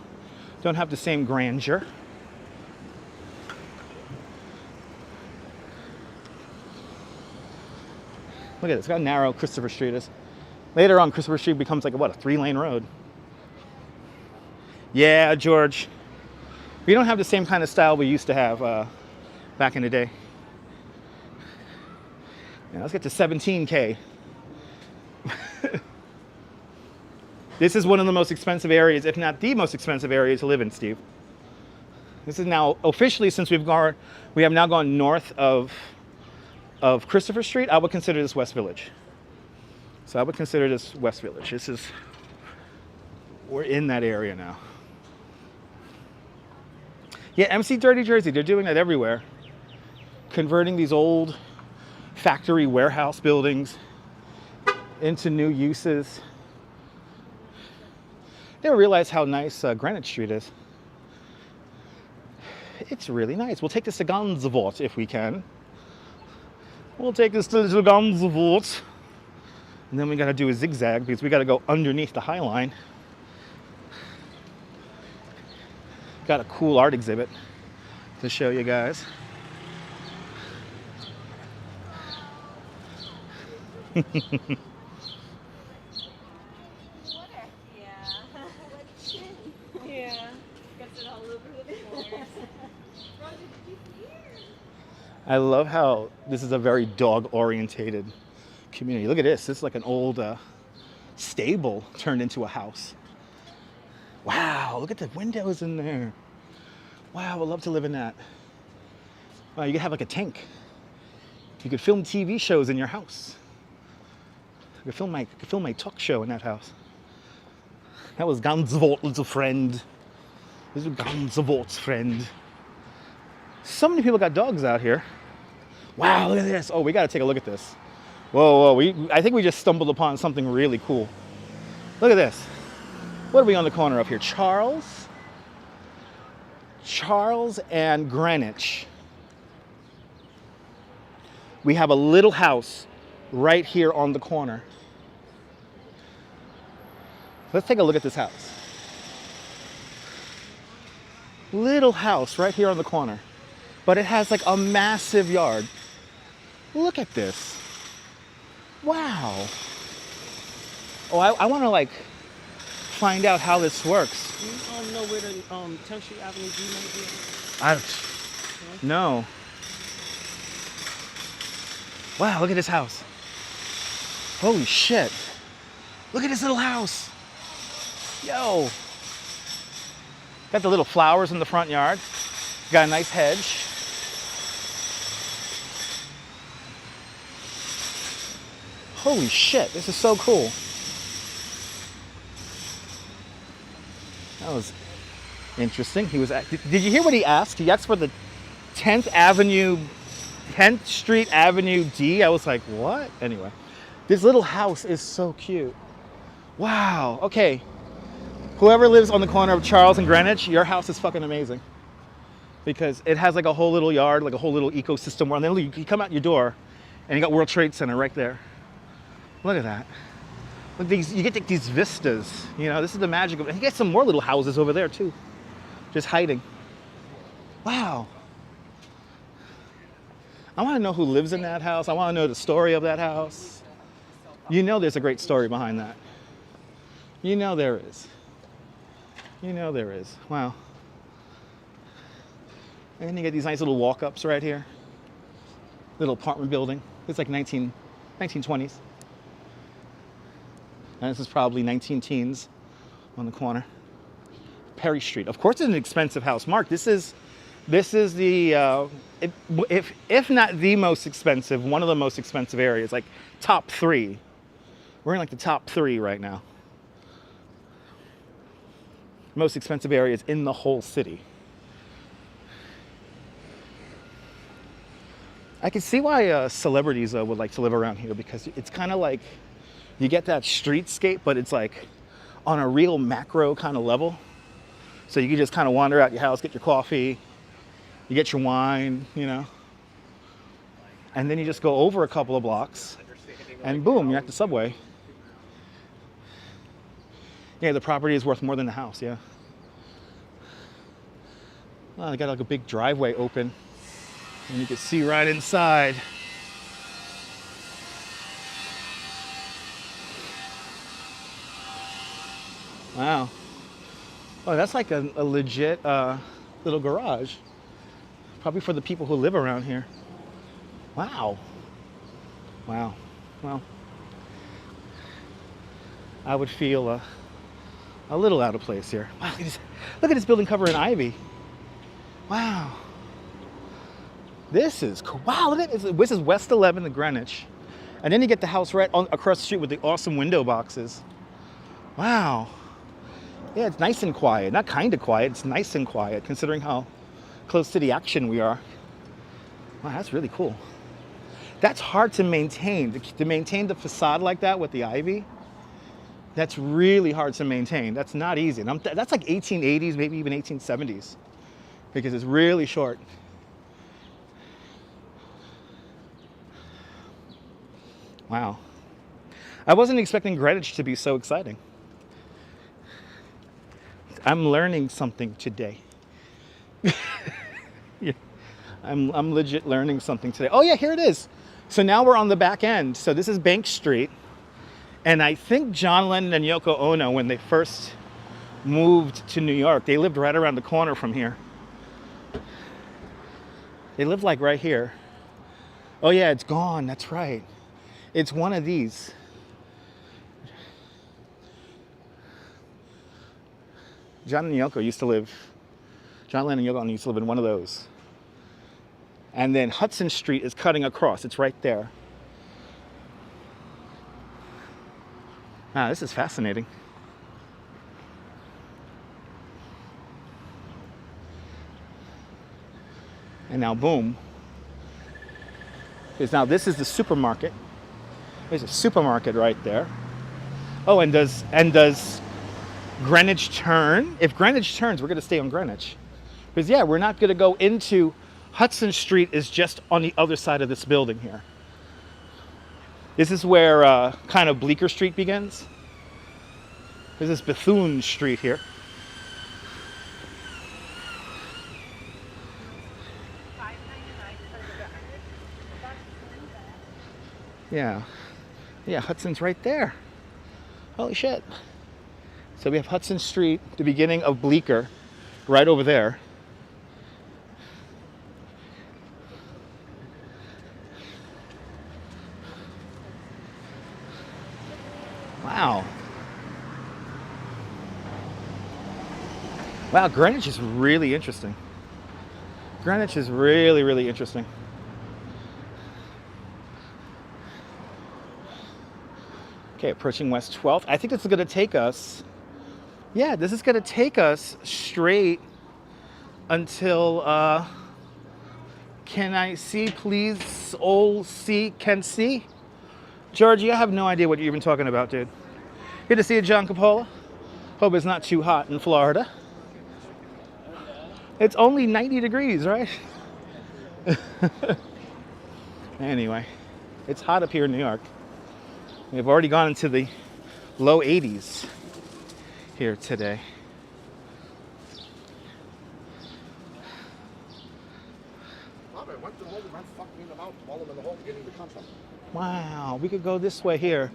don't have the same grandeur. Look at this, look how narrow Christopher Street is. Later on, Christopher Street becomes like a 3-lane road. Yeah, George. We don't have the same kind of style we used to have back in the day. Yeah, let's get to 17K. This is one of the most expensive areas, if not the most expensive area to live in, Steve. This is now officially, since we have now gone north of Christopher Street, I would consider this West Village. So I would consider this West Village. We're in that area now. Yeah, MC Dirty Jersey, they're doing that everywhere. Converting these old factory warehouse buildings into new uses. They don't realize how nice Greenwich Street is. It's really nice. We'll take this to Gansevoort if we can. We'll take this to Gansevoort. And then we gotta do a zigzag because we gotta go underneath the High Line. Got a cool art exhibit to show you guys. I love how this is a very dog-orientated community. Look at this. This is like an old stable turned into a house. Wow, look at the windows in there. Wow, I'd love to live in that. Wow, you could have like a tank. You could film TV shows in your house. I could film my talk show in that house. That was Gansevoort, little friend. This is Gansevoort's friend. So many people got dogs out here. Wow, look at this. Oh, we got to take a look at this. Whoa, I think we just stumbled upon something really cool. Look at this. What are we on the corner of here? Charles and Greenwich. We have a little house right here on the corner. Let's take a look at this house. Little house right here on the corner. But it has like a massive yard. Look at this. Wow. Oh, I want to like find out how this works. You know where the 10th Street Avenue G is? No. Wow, look at this house. Holy shit. Look at this little house. Yo. Got the little flowers in the front yard. Got a nice hedge. Holy shit, this is so cool. That was interesting. He was. Did you hear what he asked? He asked for the 10th Street Avenue D. I was like, what? Anyway, this little house is so cute. Wow. Okay. Whoever lives on the corner of Charles and Greenwich, your house is fucking amazing. Because it has like a whole little yard, like a whole little ecosystem. And then you come out your door and you got World Trade Center right there. Look at that. Look, you get these vistas. You know, this is the magic of it. You get some more little houses over there too. Just hiding. Wow. I want to know who lives in that house. I want to know the story of that house. You know there's a great story behind that. You know there is. You know there is. Wow. And then you get these nice little walk-ups right here. Little apartment building. It's like 1920s. And this is probably 19 teens on the corner. Perry Street. Of course it's an expensive house. Mark, this is the, if not the most expensive, one of the most expensive areas, like top 3. We're in like the top 3 right now. Most expensive areas in the whole city. I can see why celebrities would like to live around here, because it's kind of like you get that streetscape, but it's like on a real macro kind of level. So you can just kind of wander out your house, get your coffee, you get your wine, you know, and then you just go over a couple of blocks and boom, you're at the subway. Yeah, the property is worth more than the house, yeah. Well, they got like a big driveway open and you can see right inside. Wow. Oh, that's like a legit little garage. Probably for the people who live around here. Wow. Wow. Well, I would feel a little out of place here. Wow, look at this building covered in ivy. Wow. This is cool. Wow, look at this. This is West 11th and Greenwich. And then you get the house right across the street with the awesome window boxes. Wow. Yeah, it's nice and quiet. Not kind of quiet, it's nice and quiet considering how close to the action we are. Wow, that's really cool. That's hard to maintain. To maintain the facade like that with the ivy, that's really hard to maintain. That's not easy. And that's like 1880s, maybe even 1870s, because it's really short. Wow. I wasn't expecting Greenwich to be so exciting. I'm learning something today. Yeah. I'm legit learning something today. Oh yeah, here it is. So now we're on the back end. So this is Bank Street. And I think John Lennon and Yoko Ono, when they first moved to New York, they lived right around the corner from here. They lived like right here. Oh yeah, it's gone, that's right. It's one of these. John Lennon and Yoko used to live in one of those. And then Hudson Street is cutting across. It's right there. Wow, this is fascinating. And now boom. Because now this is the supermarket. There's a supermarket right there. Oh, and does Greenwich turn? If Greenwich turns, we're going to stay on Greenwich. Because yeah, we're not going to go into Hudson Street is just on the other side of this building here. This is where kind of Bleecker Street begins. There's this Bethune Street here. Yeah. Yeah, Hudson's right there. Holy shit. So we have Hudson Street, the beginning of Bleecker, right over there. Wow. Wow, Greenwich is really interesting. Greenwich is really, really interesting. Okay, approaching West 12th. I think this is going to take us, yeah, this is going to take us straight until, can I see, please, all see, can see? Georgie, I have no idea what you're even talking about, dude. Good to see you, John Capola. Hope it's not too hot in Florida. It's only 90 degrees, right? Anyway, it's hot up here in New York. We've already gone into the low 80s here today. Wow, we could go this way here.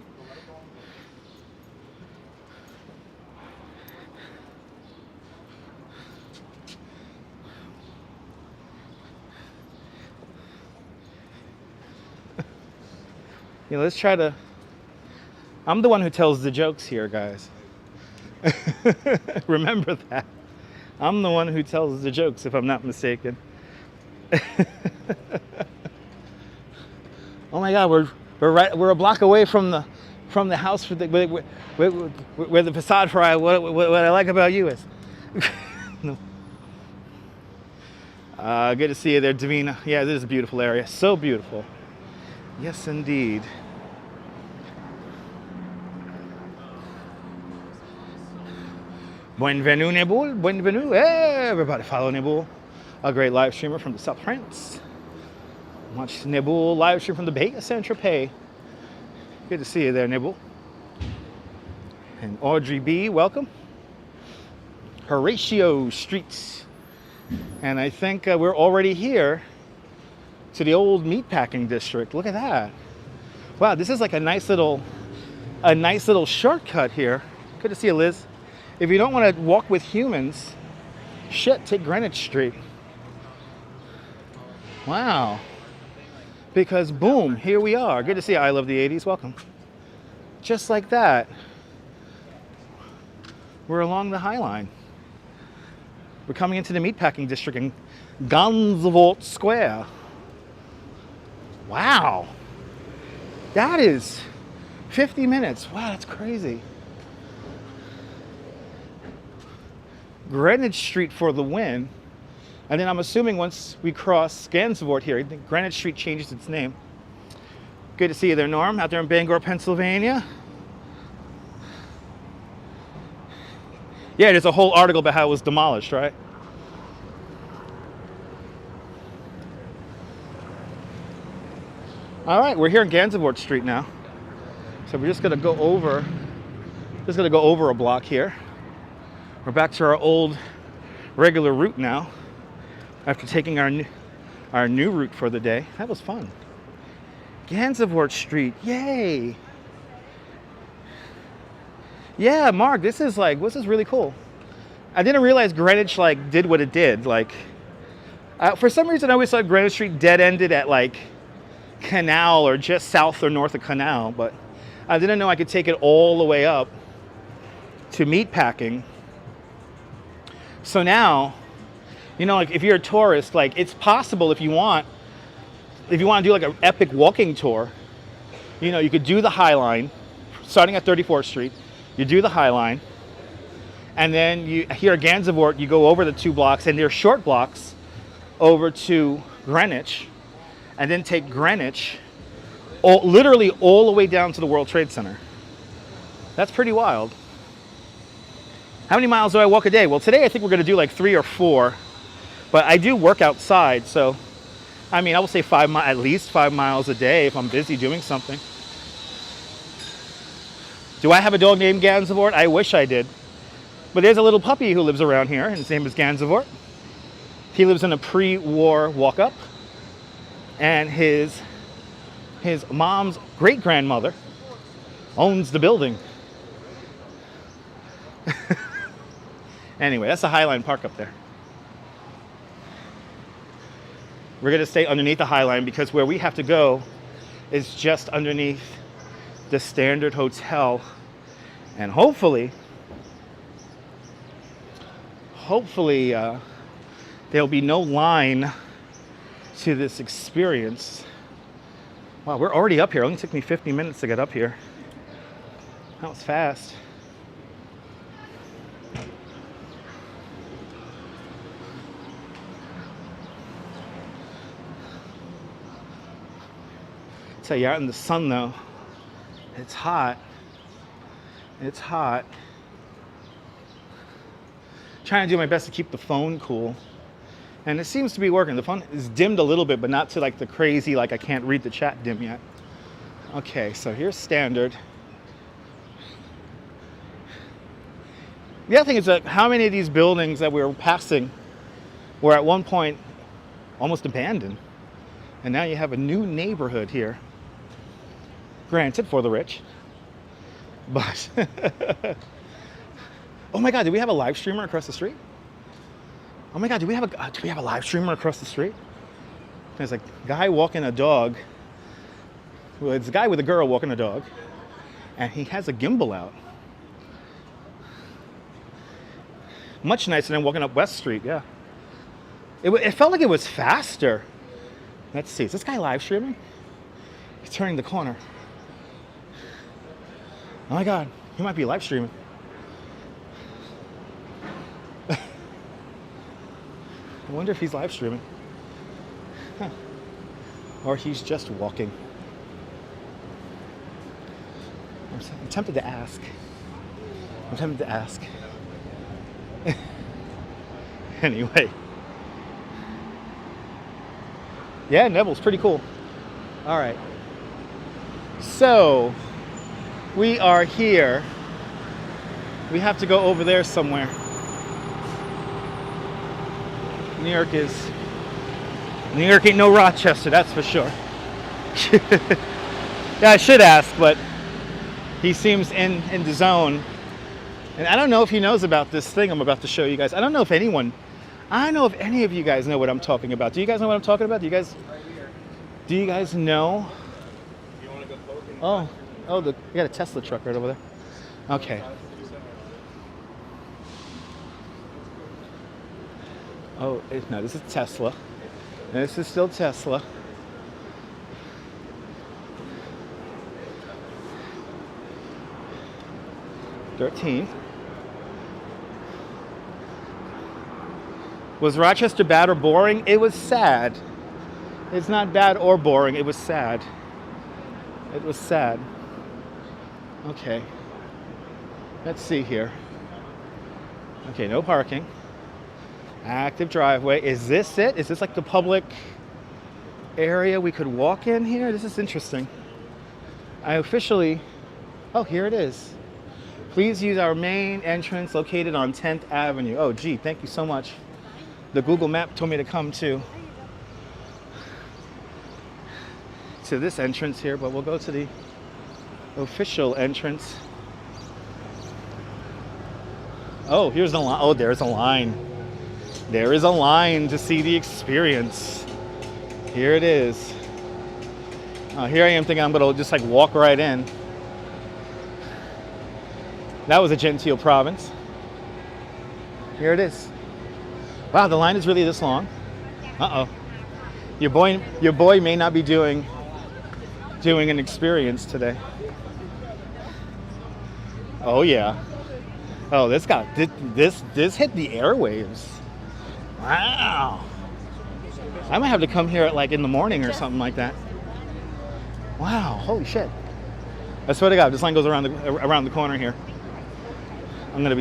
Yeah, let's try to... I'm the one who tells the jokes here, guys. Remember that. I'm the one who tells the jokes, if I'm not mistaken. Oh my God, we're a block away from the house where the facade for what I like about you is. No. Good to see you there, Davina. Yeah, this is a beautiful area. So beautiful. Yes, indeed. Bienvenue, Nebul. Bienvenue. Hey, everybody follow Nebul, a great live streamer from the South of France. Watch Nebul live stream from the Bay of Saint-Tropez. Good to see you there, Nebul. And Audrey B, welcome. Horatio Street. And I think we're already here to the old meatpacking district. Look at that. Wow, this is like a nice little shortcut here. Good to see you, Liz. If you don't want to walk with humans, shit, take Greenwich Street. Wow. Because boom, here we are. Good to see you. I love the 80s. Welcome. Just like that, we're along the High Line. We're coming into the meatpacking district in Gansevoort Square. Wow. That is 50 minutes. Wow, that's crazy. Greenwich Street for the win. And then I'm assuming once we cross Gansevoort here, I think Greenwich Street changes its name. Good to see you there, Norm, out there in Bangor, Pennsylvania. Yeah, there's a whole article about how it was demolished, right? All right, we're here in Gansevoort Street now. So we're just gonna go over a block here. We're back to our old regular route now after taking our new route for the day. That was fun. Gansevoort Street, yay. Yeah, Mark, this is really cool. I didn't realize Greenwich did what it did. For some reason I always thought Greenwich Street dead-ended at Canal or just south or north of Canal, but I didn't know I could take it all the way up to Meatpacking. So now, if you're a tourist, it's possible if you want to do an epic walking tour, you could do the High Line, starting at 34th Street, you do the High Line, and then here at Gansevoort, you go over the 2 blocks, and they're short blocks over to Greenwich, and then take Greenwich literally all the way down to the World Trade Center. That's pretty wild. How many miles do I walk a day? Well, today I think we're going to do 3 or 4, but I do work outside, so I will say at least 5 miles a day if I'm busy doing something. Do I have a dog named Gansevoort? I wish I did. But there's a little puppy who lives around here, and his name is Gansevoort. He lives in a pre-war walk-up, and his his mom's great-grandmother owns the building. Anyway, that's the Highline Park up there. We're gonna stay underneath the Highline because where we have to go is just underneath the Standard Hotel. And hopefully, there'll be no line to this experience. Wow, we're already up here. It only took me 50 minutes to get up here. That was fast. So you're out in the sun though. It's hot. It's hot. Trying to do my best to keep the phone cool. And it seems to be working. The phone is dimmed a little bit, but not to like the crazy, like I can't read the chat dim yet. Okay, so here's Standard. The other thing is that how many of these buildings that we were passing were at one point almost abandoned. And now you have a new neighborhood here. Granted, for the rich. But, oh my God, do we have a live streamer across the street? Oh my God, do we have a live streamer across the street? There's a guy walking a dog. Well, it's a guy with a girl walking a dog. And he has a gimbal out. Much nicer than walking up West Street, yeah. It felt like it was faster. Let's see, is this guy live streaming? He's turning the corner. Oh my God, he might be live streaming. I wonder if he's live streaming. Huh. Or he's just walking. I'm tempted to ask. Anyway. Yeah, Neville's pretty cool. All right. So, we are here. We have to go over there somewhere. New York ain't no Rochester, that's for sure. Yeah, I should ask, but he seems in the zone. And I don't know if he knows about this thing I'm about to show you guys. I don't know if any of you guys know what I'm talking about. Do you guys know what I'm talking about? Do you guys know? You want to go poking? You got a Tesla truck right over there. Okay. Oh, no, this is Tesla. This is still Tesla. $13. Was Rochester bad or boring? It was sad. It's not bad or boring. It was sad. It was sad. Okay. Let's see here. Okay, no parking. Active driveway. Is this it? Is this like the public area we could walk in here? This is interesting. Oh, here it is. Please use our main entrance located on 10th Avenue. Oh, gee, thank you so much. The Google map told me to come to this entrance here, but we'll go to the official entrance. Oh, here's the line. Oh, there's a line. There is a line to see the experience. Here it is. Here I am thinking I'm gonna just like walk right in. That was a genteel province. Here it is. Wow, the line is really this long. Uh-oh. Your boy may not be doing an experience today. Oh yeah. Oh, this hit the airwaves. Wow. I might have to come here at like in the morning or something like that. Wow, holy shit. I swear to God, this line goes around the corner here. I'm gonna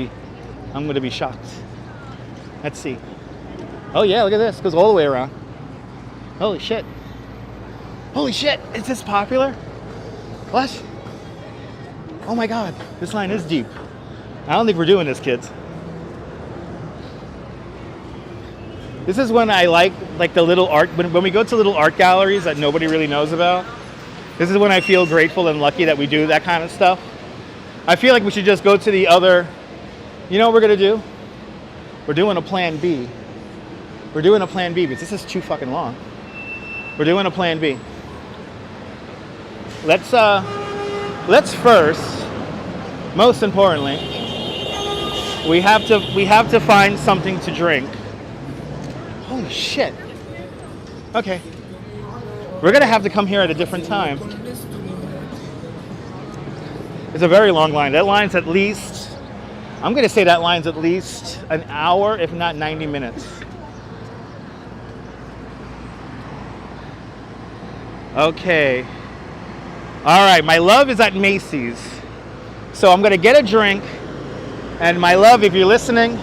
be shocked. Let's see. Oh yeah, look at this. It goes all the way around. Holy shit. Holy shit, is this popular? What? Oh my God, this line is deep. I don't think we're doing this, kids. This is when I like the little art, when we go to little art galleries that nobody really knows about. This is when I feel grateful and lucky that we do that kind of stuff. I feel like we should just go to the other, you know what we're gonna do? We're doing a plan B. We're doing a plan B because this is too fucking long. We're doing a plan B. Let's first, most importantly, we have to find something to drink. Holy shit. Okay. We're gonna have to come here at a different time. It's a very long line. That line's at least, I'm gonna say that line's at least an hour, if not 90 minutes. Okay. All right, my love is at Macy's. So I'm gonna get a drink, and my love, if you're listening,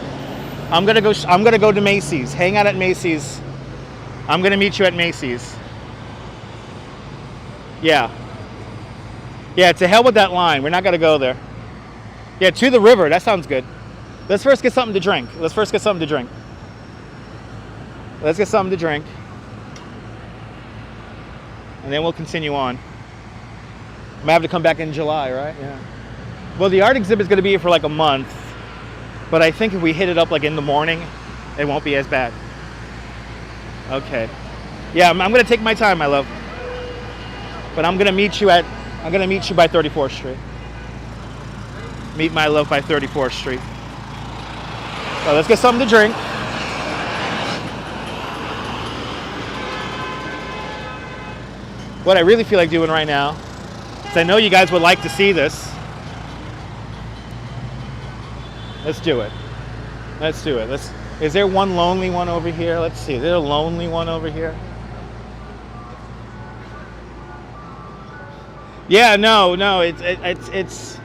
I'm gonna go to Macy's. Hang out at Macy's. I'm gonna meet you at Macy's. Yeah. Yeah, to hell with that line. We're not gonna go there. Yeah, to the river. That sounds good. Let's first get something to drink. Let's get something to drink. And then we'll continue on. I'm gonna have to come back in July, right? Yeah. Well, the art exhibit's gonna be here for like a month, but I think if we hit it up like in the morning, it won't be as bad. Okay. Yeah, I'm gonna take my time, my love. But I'm gonna meet you by 34th Street. Meet my love by 34th Street. So let's get something to drink. What I really feel like doing right now, because I know you guys would like to see this. Let's do it. Is there one lonely one over here? Let's see. Is there a lonely one over here? Yeah, no. It's.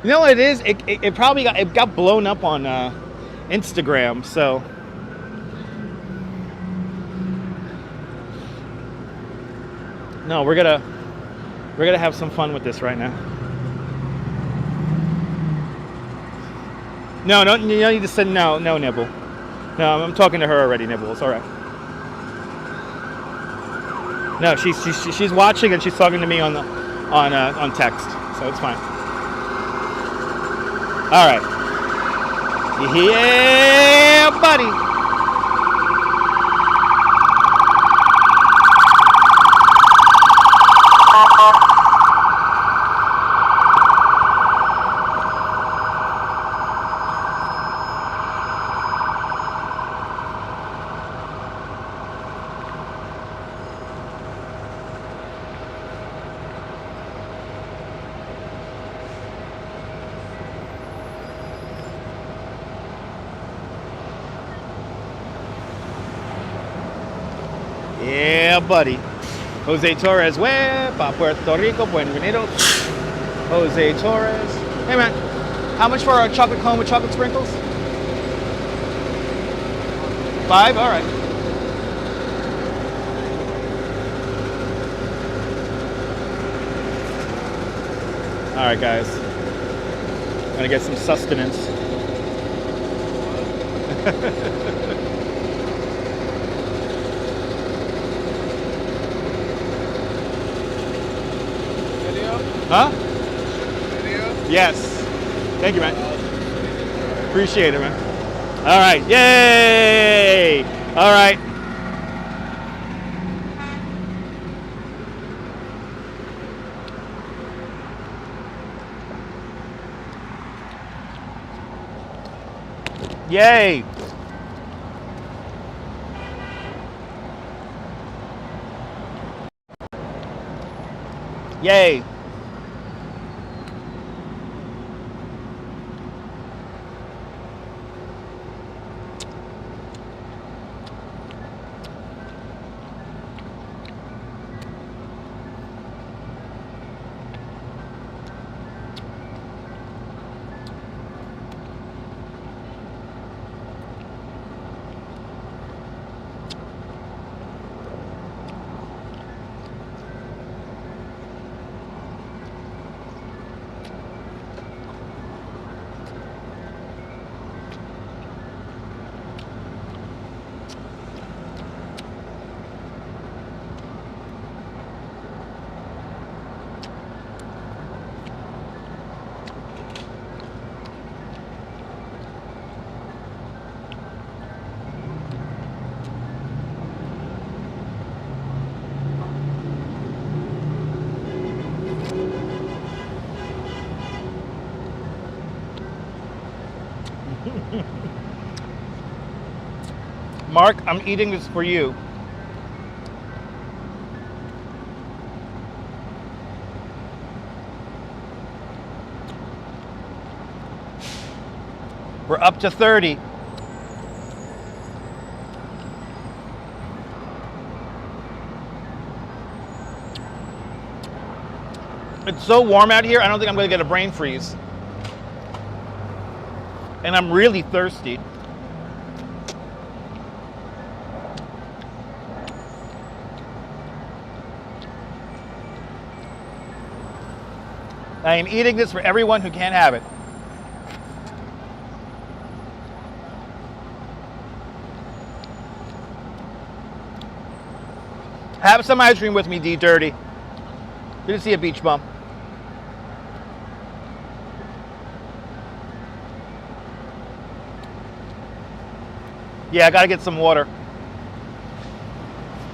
You know what it is? It probably got blown up on Instagram. So. No, we're gonna have some fun with this right now. No, you don't need to say no, Nibble. No, I'm talking to her already, Nibble. It's all right. No, she's watching and she's talking to me on text, so it's fine. All right. Yeah, buddy. Yeah, buddy. Jose Torres, where? Pa Puerto Rico, buenvenido. Jose Torres. Hey, man. How much for a chocolate cone with chocolate sprinkles? 5? All right. All right, guys. I'm gonna get some sustenance. Huh? Video? Yes. Thank you, man. Appreciate it, man. All right. Yay! All right. Yay! Yay! Mark, I'm eating this for you. We're up to 30. It's so warm out here, I don't think I'm going to get a brain freeze. And I'm really thirsty. I am eating this for everyone who can't have it. Have some ice cream with me, D Dirty. Good to see you, Beach Bum. Yeah, I gotta get some water.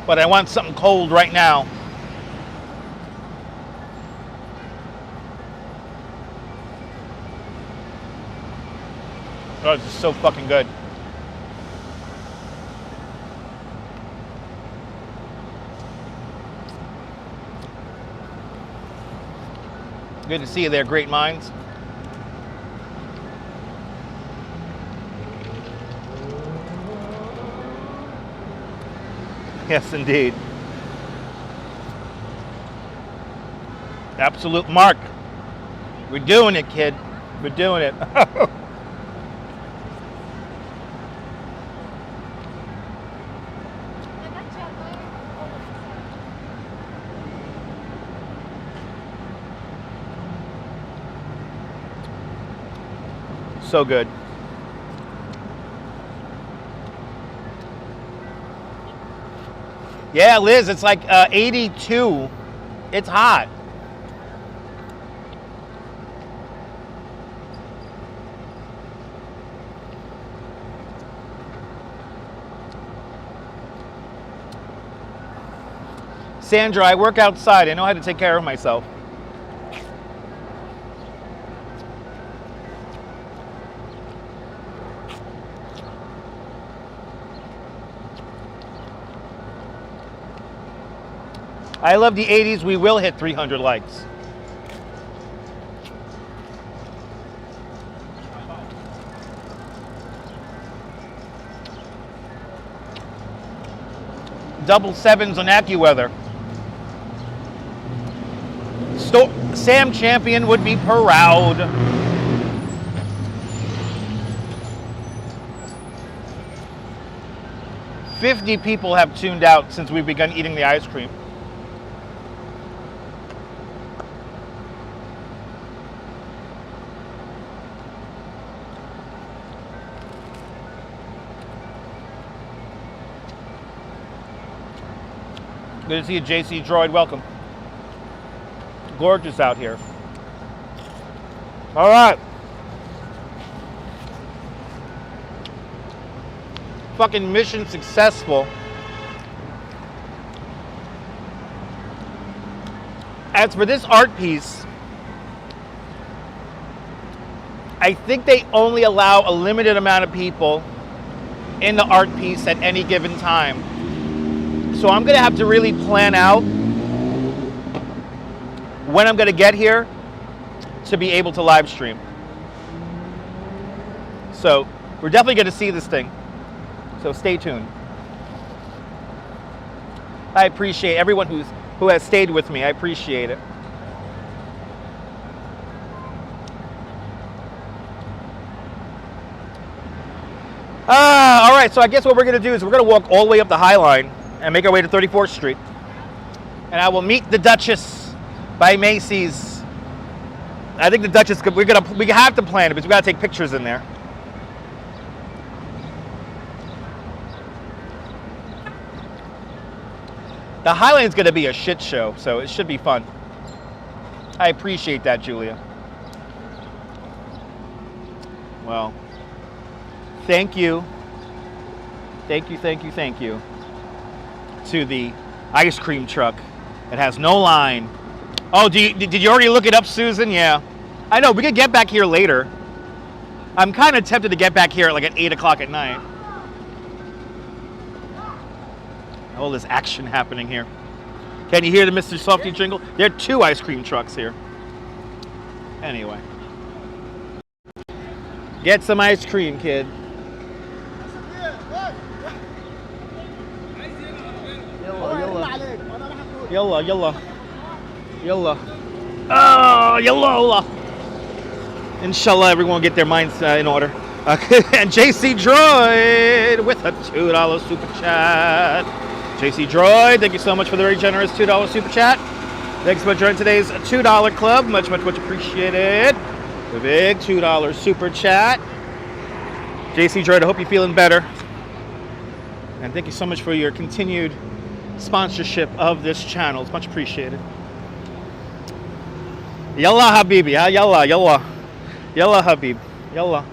But I want something cold right now. Oh, this is so fucking good. Good to see you there, great minds. Yes, indeed. Absolute Mark. We're doing it, kid. We're doing it. So good. Yeah, Liz, it's like 82. It's hot. Sandra, I work outside. I know how to take care of myself. I love the 80s. We will hit 300 likes. Double sevens on AccuWeather. Sam Champion would be proud. "50 people have tuned out since we've begun eating the ice cream." Good to see you, JC Droid. Welcome. Gorgeous out here. All right. Fucking mission successful. As for this art piece, I think they only allow a limited amount of people in the art piece at any given time. So I'm going to have to really plan out when I'm going to get here to be able to live stream. So we're definitely going to see this thing. So stay tuned. I appreciate everyone who has stayed with me. I appreciate it. All right, so I guess what we're going to do is we're going to walk all the way up the High Line and make our way to 34th Street. And I will meet the Duchess by Macy's. I think the Duchess, we have to plan it because we got to take pictures in there. The Highline's going to be a shit show, so it should be fun. I appreciate that, Julia. Well, thank you. Thank you, thank you, thank you to the ice cream truck. It has no line. Oh, did you already look it up, Susan? Yeah. I know, we could get back here later. I'm kind of tempted to get back here like at 8 o'clock at night. All this action happening here. Can you hear the Mr. Softy jingle? There are 2 ice cream trucks here. Anyway. Get some ice cream, kid. Yalla, yalla. Yalla. Oh, yalla. Inshallah, everyone will get their minds in order. And JC Droid with a $2 super chat. JC Droid, thank you so much for the very generous $2 super chat. Thanks for joining today's $2 club. Much appreciated. The big $2 super chat. JC Droid, I hope you're feeling better. And thank you so much for your continued sponsorship of this channel. It's much appreciated. Yalla Habibi, huh? Yalla, yalla. Yalla Habib, yalla.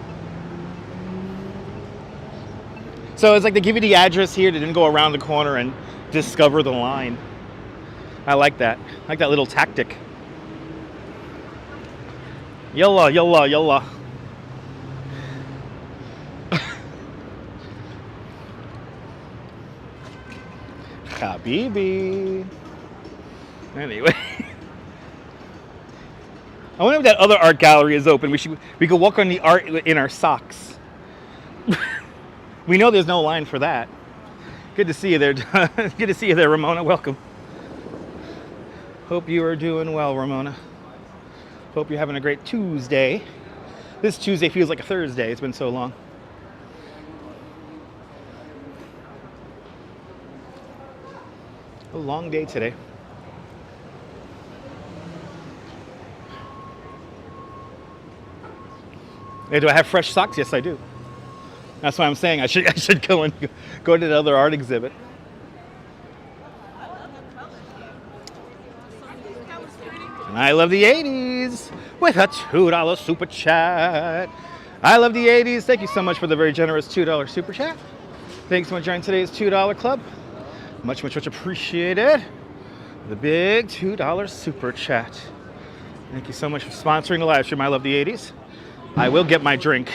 So it's like they give you the address here, they didn't go around the corner and discover the line. I like that. I like that little tactic. Yalla, yalla, yalla. Habibi. Anyway. I wonder if that other art gallery is open. We could walk on the art in our socks. We know there's no line for that. Good to see you there. Good to see you there, Ramona. Welcome. Hope you are doing well, Ramona. Hope you're having a great Tuesday. This Tuesday feels like a Thursday. It's been so long. A long day today. Hey, do I have fresh socks? Yes, I do. That's why I'm saying I should go to the other art exhibit. And I love the 80s with a $2 super chat. I love the 80s. Thank you so much for the very generous $2 super chat. Thanks for joining today's $2 club. Much appreciated. The big $2 super chat. Thank you so much for sponsoring the live stream. I love the 80s. I will get my drink.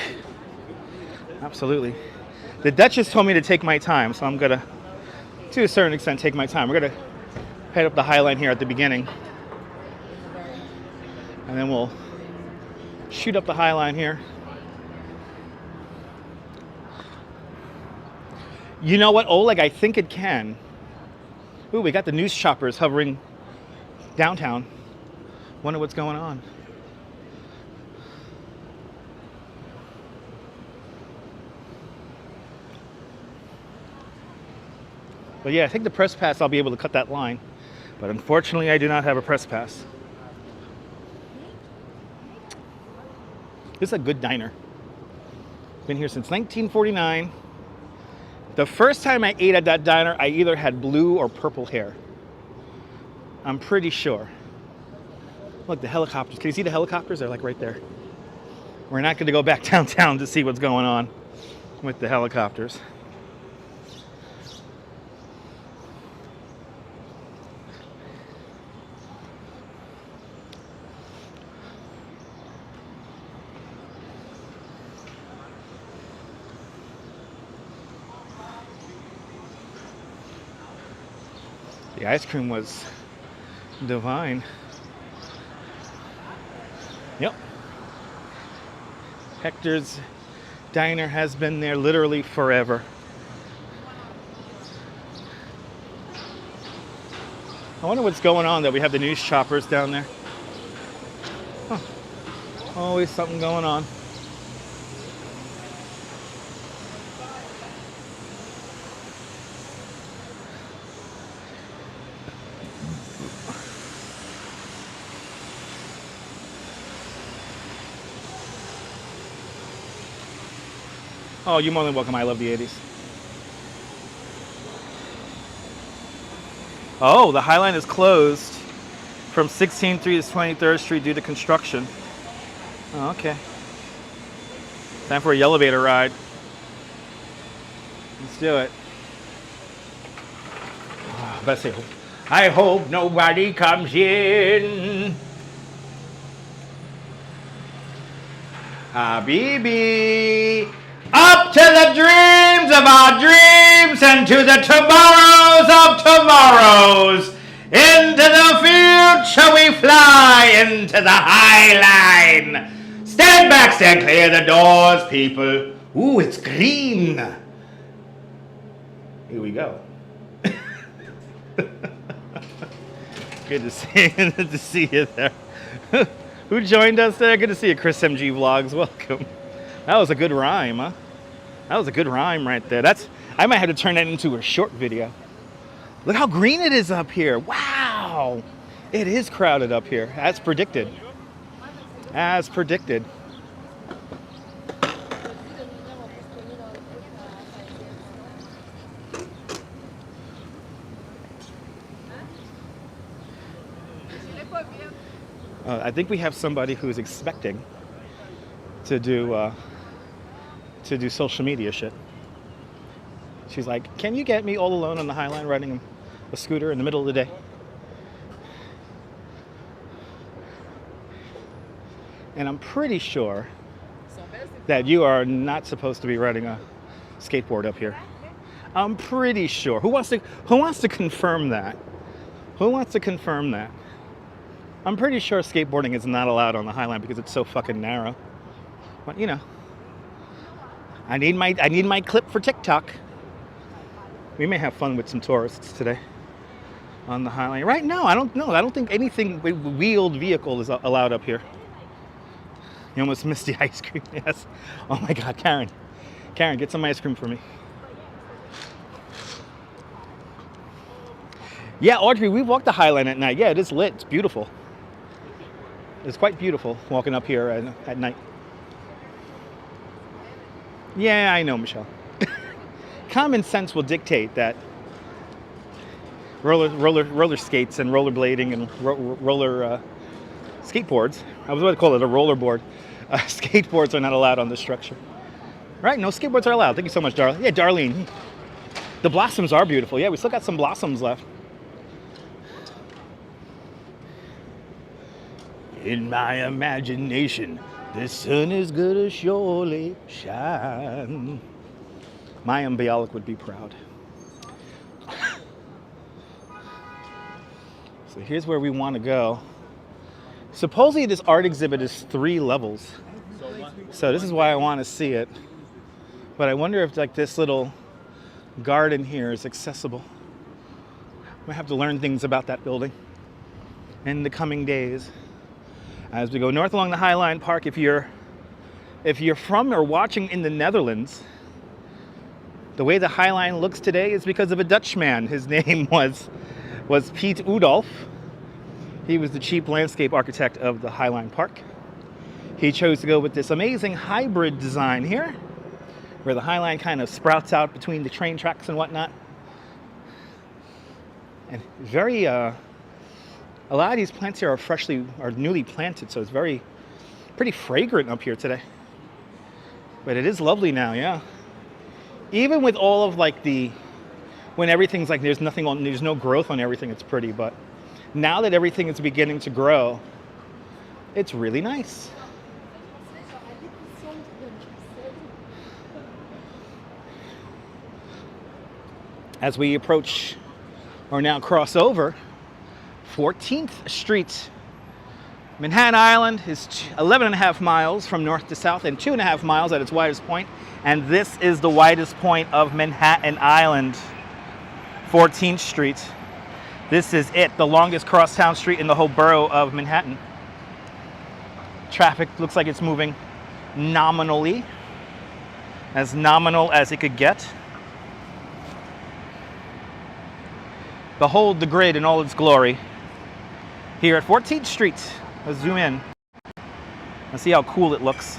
Absolutely. The Duchess told me to take my time, so I'm gonna, to a certain extent, take my time. We're gonna head up the High Line here at the beginning. And then we'll shoot up the High Line here. You know what, Oleg? I think it can. Ooh, we got the news choppers hovering downtown. Wonder what's going on. But yeah, I think the press pass, I'll be able to cut that line. But unfortunately, I do not have a press pass. This is a good diner. Been here since 1949. The first time I ate at that diner, I either had blue or purple hair. I'm pretty sure. Look, the helicopters. Can you see the helicopters? They're like right there. We're not going to go back downtown to see what's going on with the helicopters. The ice cream was divine. Yep. Hector's Diner has been there literally forever. I wonder what's going on that we have the news choppers down there. Huh. Always something going on. Oh, you're more than welcome. I love the 80s. Oh, the High Line is closed from 16th Street to 23rd Street due to construction. Oh, okay. Time for a elevator ride. Let's do it. Oh, let's see. I hope nobody comes in. Habibi. Up to the dreams of our dreams and to the tomorrows of tomorrows. Into the future we fly, into the High Line. Stand back, stand clear the doors, people. Ooh, it's green. Here we go. Good to see you there. Who joined us there? Good to see you, Chris MG Vlogs. Welcome. That was a good rhyme, huh? That was a good rhyme right there. I might have to turn that into a short video. Look how green it is up here. Wow. It is crowded up here, as predicted. As predicted. I think we have somebody who's expecting to do social media shit. She's like, "Can you get me all alone on the High Line riding a scooter in the middle of the day?" And I'm pretty sure that you are not supposed to be riding a skateboard up here. I'm pretty sure. Who wants to confirm that? Who wants to confirm that? I'm pretty sure skateboarding is not allowed on the High Line because it's so fucking narrow. But you know, I need my clip for TikTok. We may have fun with some tourists today on the High Line. Right now, I don't know. I don't think anything wheeled vehicle is allowed up here. You almost missed the ice cream. Yes. Oh my God, Karen. Karen, get some ice cream for me. Yeah, Audrey, we walked the High Line at night. Yeah, it is lit. It's beautiful. It's quite beautiful walking up here at night. Yeah, I know, Michelle. Common sense will dictate that roller skates and rollerblading and roller skateboards. I was about to call it a rollerboard. Skateboards are not allowed on this structure. Right? No skateboards are allowed. Thank you so much, Darlene. Yeah, Darlene. The blossoms are beautiful. Yeah, we still got some blossoms left. In my imagination, the sun is gonna surely shine. Mayim Bialik would be proud. So here's where we want to go. Supposedly this art exhibit is 3 levels. So this is why I want to see it. But I wonder if like this little garden here is accessible. We have to learn things about that building in the coming days. As we go north along the High Line Park, if you're from or watching in the Netherlands, the way the High Line looks today is because of a Dutchman. His name was Piet Oudolf. He was the chief landscape architect of the High Line Park. He chose to go with this amazing hybrid design here, where the High Line kind of sprouts out between the train tracks and whatnot. And very, a lot of these plants here are newly planted, so it's pretty fragrant up here today. But it is lovely now, yeah. Even with all of like when everything's like there's no growth on everything, it's pretty. But now that everything is beginning to grow, it's really nice. As we approach or now cross over 14th Street. Manhattan Island is 11.5 miles from north to south and 2.5 miles at its widest point. And this is the widest point of Manhattan Island, 14th Street. This is it, the longest crosstown street in the whole borough of Manhattan. Traffic looks like it's moving nominally, as nominal as it could get. Behold the grid in all its glory here at 14th Street. Let's zoom in and see how cool it looks.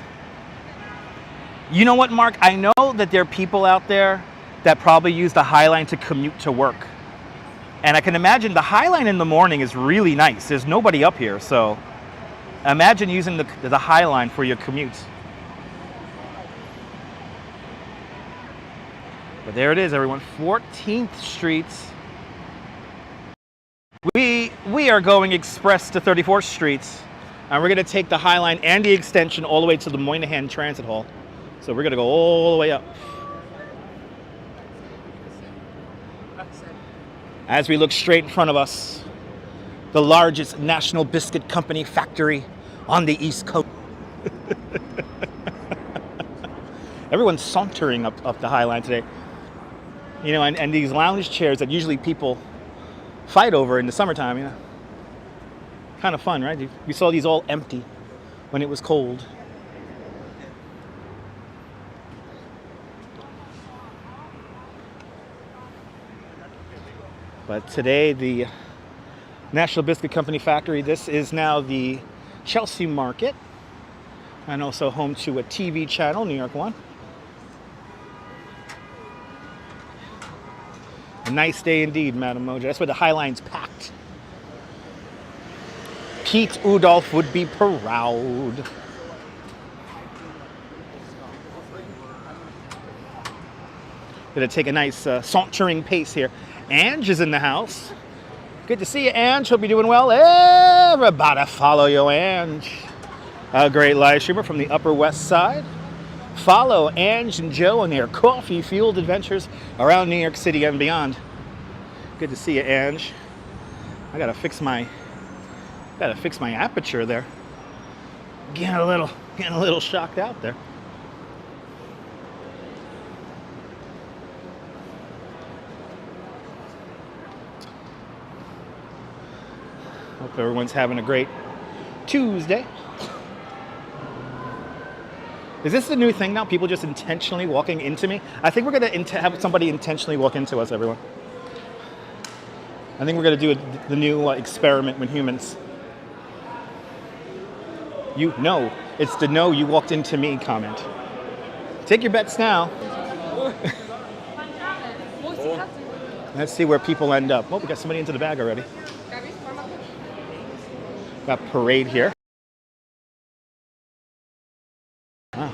You know what, Mark? I know that there are people out there that probably use the High Line to commute to work. And I can imagine the High Line in the morning is really nice. There's nobody up here, so imagine using the High Line for your commute. But there it is, everyone, 14th Street. We are going express to 34th Street And we're going to take the High Line and the extension all the way to the Moynihan Transit Hall. So we're going to go all the way up. As we look straight in front of us, the largest National Biscuit Company factory on the East Coast. Everyone's sauntering up the High Line today. You know, and these lounge chairs that usually people fight over in the summertime, you know. Kind of fun, right? We saw these all empty when it was cold. But today, the National Biscuit Company factory, this is now the Chelsea Market, and also home to a TV channel, New York 1. A nice day indeed, Madam Mojo. That's where the High Line's packed. Pete Udolph would be proud. Gonna take a nice sauntering pace here. Ange is in the house. Good to see you, Ange. Hope you're doing well. Everybody follow you, Ange. A great live streamer from the Upper West Side. Follow Ange and Joe on their coffee-fueled adventures around New York City and beyond. Good to see you, Ange. I gotta fix my aperture there. Getting a little shocked out there. Hope everyone's having a great Tuesday. Is this the new thing now? People just intentionally walking into me? I think we're going to have somebody intentionally walk into us, everyone. I think we're going to do the new experiment with humans. You know, it's the "no, you walked into me" comment. Take your bets now. Let's see where people end up. Oh, we got somebody into the bag already. Got parade here. Wow.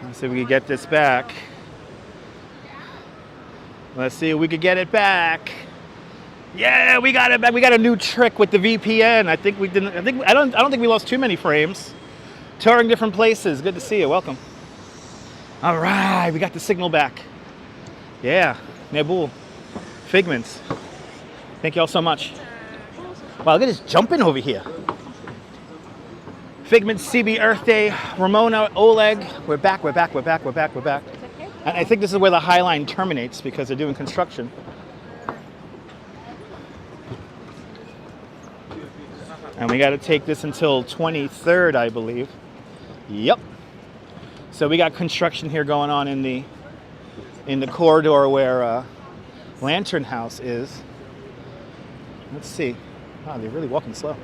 Let's see if we can get this back. Let's see if we can get it back. Yeah, we got it back. We got a new trick with the VPN. I don't think we lost too many frames. Touring different places. Good to see you. Welcome. All right, we got the signal back. Yeah, Nebul, Figments. Thank you all so much. Wow, look at this jumping over here. Figments, CB Earth Day, Ramona, Oleg. We're back. And I think this is where the High Line terminates because they're doing construction. And we got to take this until 23rd, I believe. Yep. So we got construction here going on in the corridor where Lantern House is. Let's see. Wow, they're really walking slow.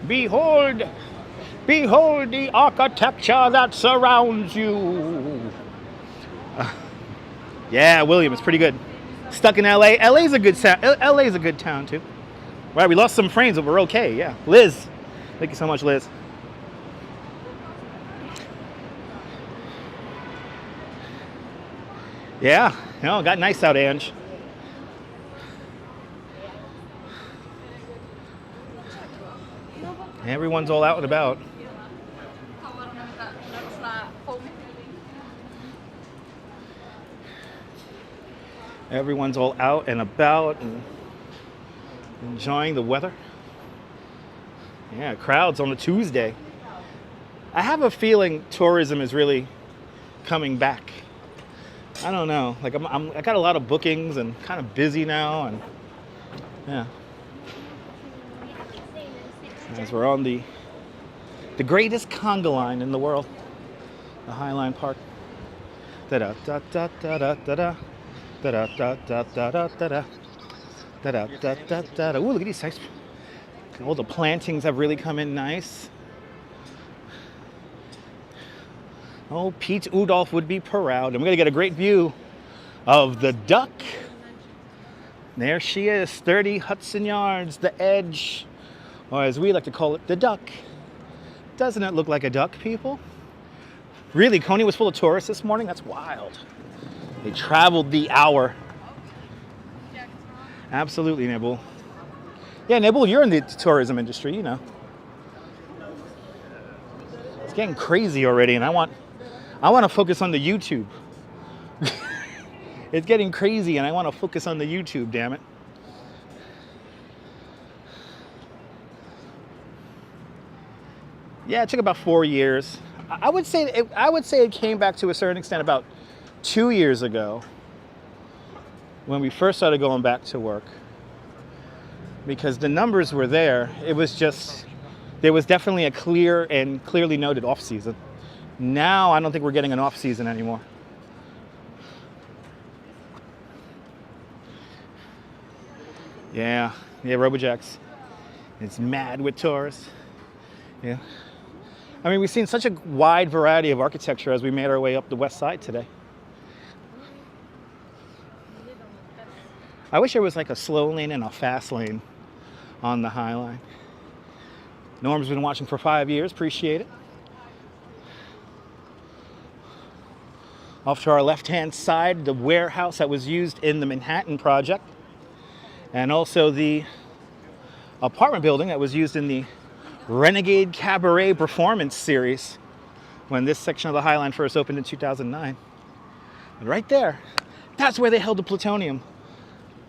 Behold the architecture that surrounds you. Yeah, William, it's pretty good. Stuck in LA. LA's a good town too. Right, we lost some frames, but we're okay. Yeah, Liz. Thank you so much, Liz. Yeah, got nice out, Ange. Everyone's all out and about. Everyone's all out and about and enjoying the weather. Yeah, crowds on a Tuesday. I have a feeling tourism is really coming back. I don't know. Like I got a lot of bookings and kind of busy now, and yeah. As we're on the greatest conga line in the world, the High Line Park. Da da da da da da da da da da da da da da da da da da. Ooh, look at these sites. All the plantings have really come in nice. Oh, Pete Udolph would be proud. And we're going to get a great view of the duck. There she is, 30 Hudson Yards, the edge, or as we like to call it, the duck. Doesn't it look like a duck, people? Really, Coney was full of tourists this morning? That's wild. They traveled the hour. Absolutely, Nibble. Yeah, Nibble, you're in the tourism industry, you know. It's getting crazy already, and I want to focus on the YouTube. It's getting crazy, and I want to focus on the YouTube, damn it. Yeah, it took about 4 years. I would say it came back to a certain extent about 2 years ago when we first started going back to work, because the numbers were there. It was just, there was definitely a clear and clearly noted off season. Now I don't think we're getting an off season anymore. Yeah, Robojacks. It's mad with tourists. Yeah. I mean, we've seen such a wide variety of architecture as we made our way up the west side today. I wish there was like a slow lane and a fast lane on the High Line. Norm's been watching for 5 years, appreciate it. Off to our left-hand side, the warehouse that was used in the Manhattan Project, and also the apartment building that was used in the Renegade Cabaret Performance series when this section of the High Line first opened in 2009. And right there, that's where they held the plutonium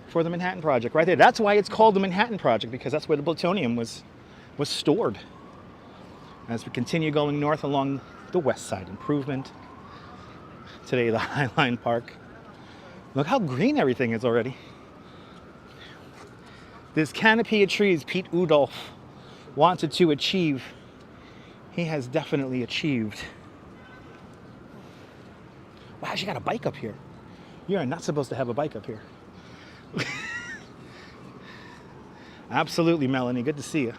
for the Manhattan Project, right there. That's why it's called the Manhattan Project, because that's where the plutonium was stored. As we continue going north along the west side, improvement. Today, the High Line Park. Look how green everything is already. This canopy of trees Pete Udolph wanted to achieve, he has definitely achieved. Wow, she got a bike up here. You're not supposed to have a bike up here. Absolutely, Melanie. Good to see you.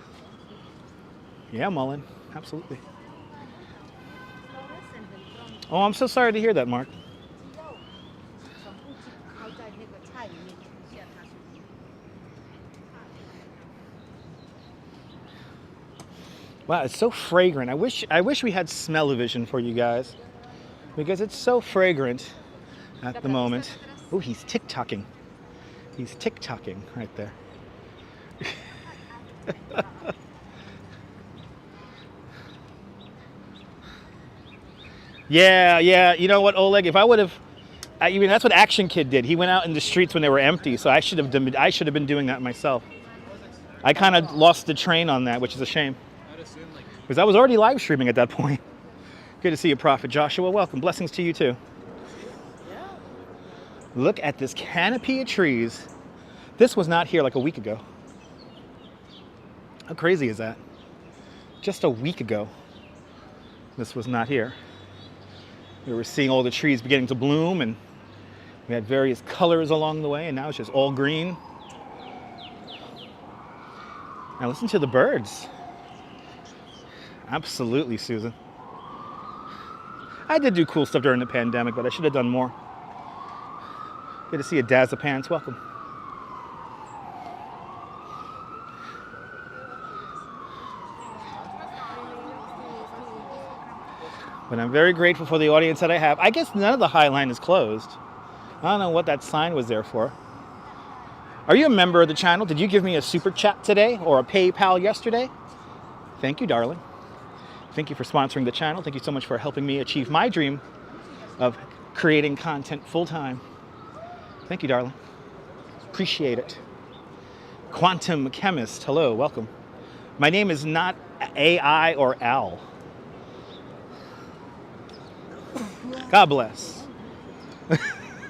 Yeah, Mullen. Absolutely. Oh, I'm so sorry to hear that, Mark. Wow, it's so fragrant. I wish we had smell-o-vision for you guys, because it's so fragrant at the moment. Oh, he's tick-tocking. He's tick-tocking right there. Yeah. You know what, Oleg? If I would have, I mean, that's what Action Kid did. He went out in the streets when they were empty, so I should have been doing that myself. I kind of lost the train on that, which is a shame, because I was already live streaming at that point. Good to see you, Prophet Joshua. Welcome. Blessings to you too. Look at this canopy of trees. This was not here like a week ago. How crazy is that? Just a week ago, this was not here. We were seeing all the trees beginning to bloom, and we had various colors along the way, and now it's just all green. Now listen to the birds. Absolutely, Susan. I did do cool stuff during the pandemic, but I should have done more. Good to see you, Dazza Pants. Welcome. But I'm very grateful for the audience that I have. I guess none of the High Line is closed. I don't know what that sign was there for. Are you a member of the channel? Did you give me a super chat today or a PayPal yesterday? Thank you, darling. Thank you for sponsoring the channel. Thank you so much for helping me achieve my dream of creating content full-time. Thank you, darling. Appreciate it. Quantum Chemist, hello, welcome. My name is not AI or Al. God bless.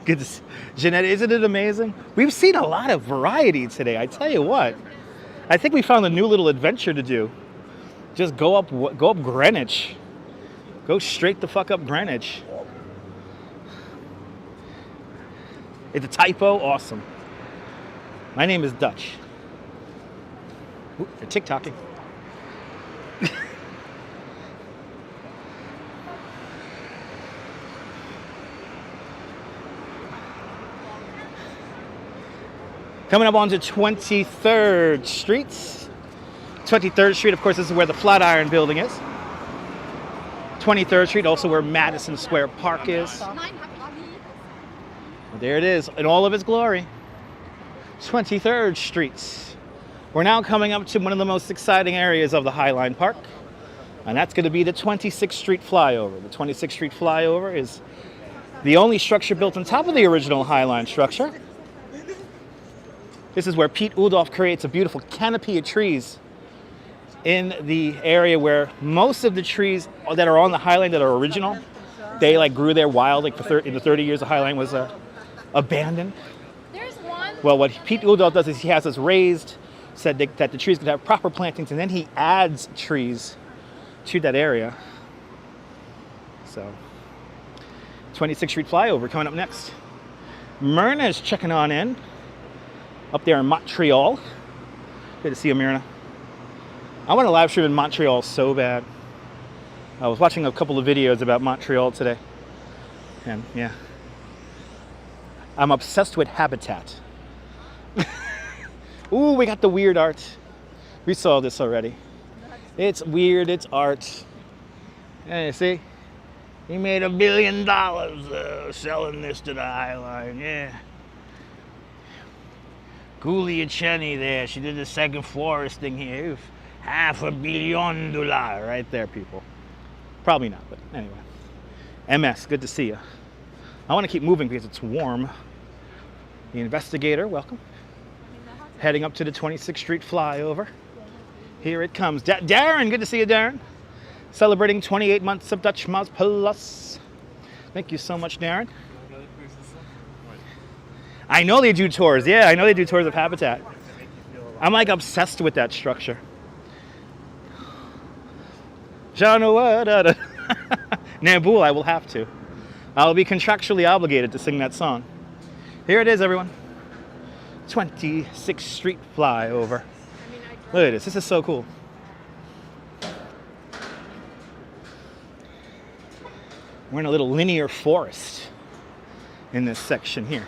Good to see. Jeanette, isn't it amazing? We've seen a lot of variety today, I tell you what. I think we found a new little adventure to do. Just go up Greenwich. Go straight the fuck up Greenwich. It's a typo? Awesome. My name is Dutch. Ooh, you're tick-tocking. Coming up onto 23rd Street. 23rd Street, of course, this is where the Flatiron building is. 23rd Street, also where Madison Square Park is. There it is in all of its glory. 23rd Street. We're now coming up to one of the most exciting areas of the Highline Park, and that's going to be the 26th Street flyover. The 26th Street flyover is the only structure built on top of the original Highline structure. This is where Pete Udolph creates a beautiful canopy of trees in the area where most of the trees that are on the Highline that are original, they like grew there wild, like in the 30 years the Highline was abandoned. There's one. Well, what Pete Udolph does is he has us raised, said that the trees could have proper plantings, and then he adds trees to that area. So, 26th Street flyover coming up next. Myrna's checking on in up there in Montreal. Good to see you, Myrna. I want to live stream in Montreal so bad. I was watching a couple of videos about Montreal today, and yeah, I'm obsessed with habitat. Ooh, we got the weird art. We saw this already. It's weird, it's art. Hey, see? He made $1 billion selling this to the Highline, yeah. Guglielmi there, she did the second florist thing here. $500 million right there, people. Probably not, but anyway. MS, good to see you. I want to keep moving because it's warm. The investigator, welcome. Heading up to the 26th Street flyover. Here it comes. Darren, good to see you, Darren. Celebrating 28 months of Dutch Mouse Plus. Thank you so much, Darren. I know they do tours. Yeah, I know they do tours of Habitat. I'm like obsessed with that structure. Nabul, I will have to. I'll be contractually obligated to sing that song. Here it is, everyone. 26th Street flyover. Look at this. This is so cool. We're in a little linear forest in this section here.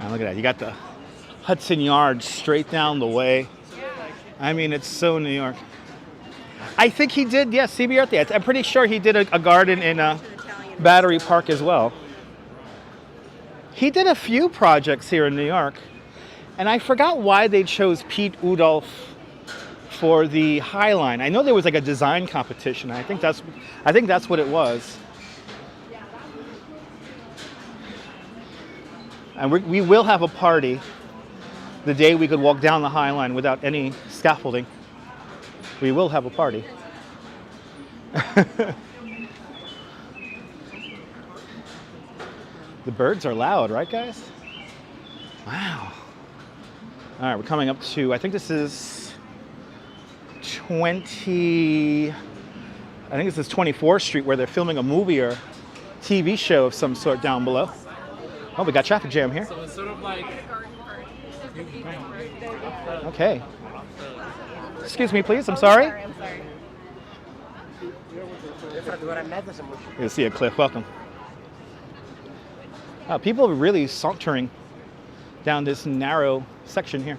Look at that. You got the Hudson Yards straight down the way. I mean, it's so New York. I think he did, yes, CB Earth. I'm pretty sure he did a garden in Battery Park as well. He did a few projects here in New York. And I forgot why they chose Pete Udolph for the Highline. I know there was like a design competition. I think that's what it was. And we will have a party the day we could walk down the Highline without any scaffolding. We will have a party. The birds are loud, right, guys? Wow. All right, we're coming up to, I think this is 24th Street, where they're filming a movie or TV show of some sort down below. Oh, we got traffic jam here. So it's sort of like... Okay. Excuse me, please. I'm sorry. I'm sorry. Good to see you, Cliff. Welcome. Wow, people are really sauntering down this narrow section here.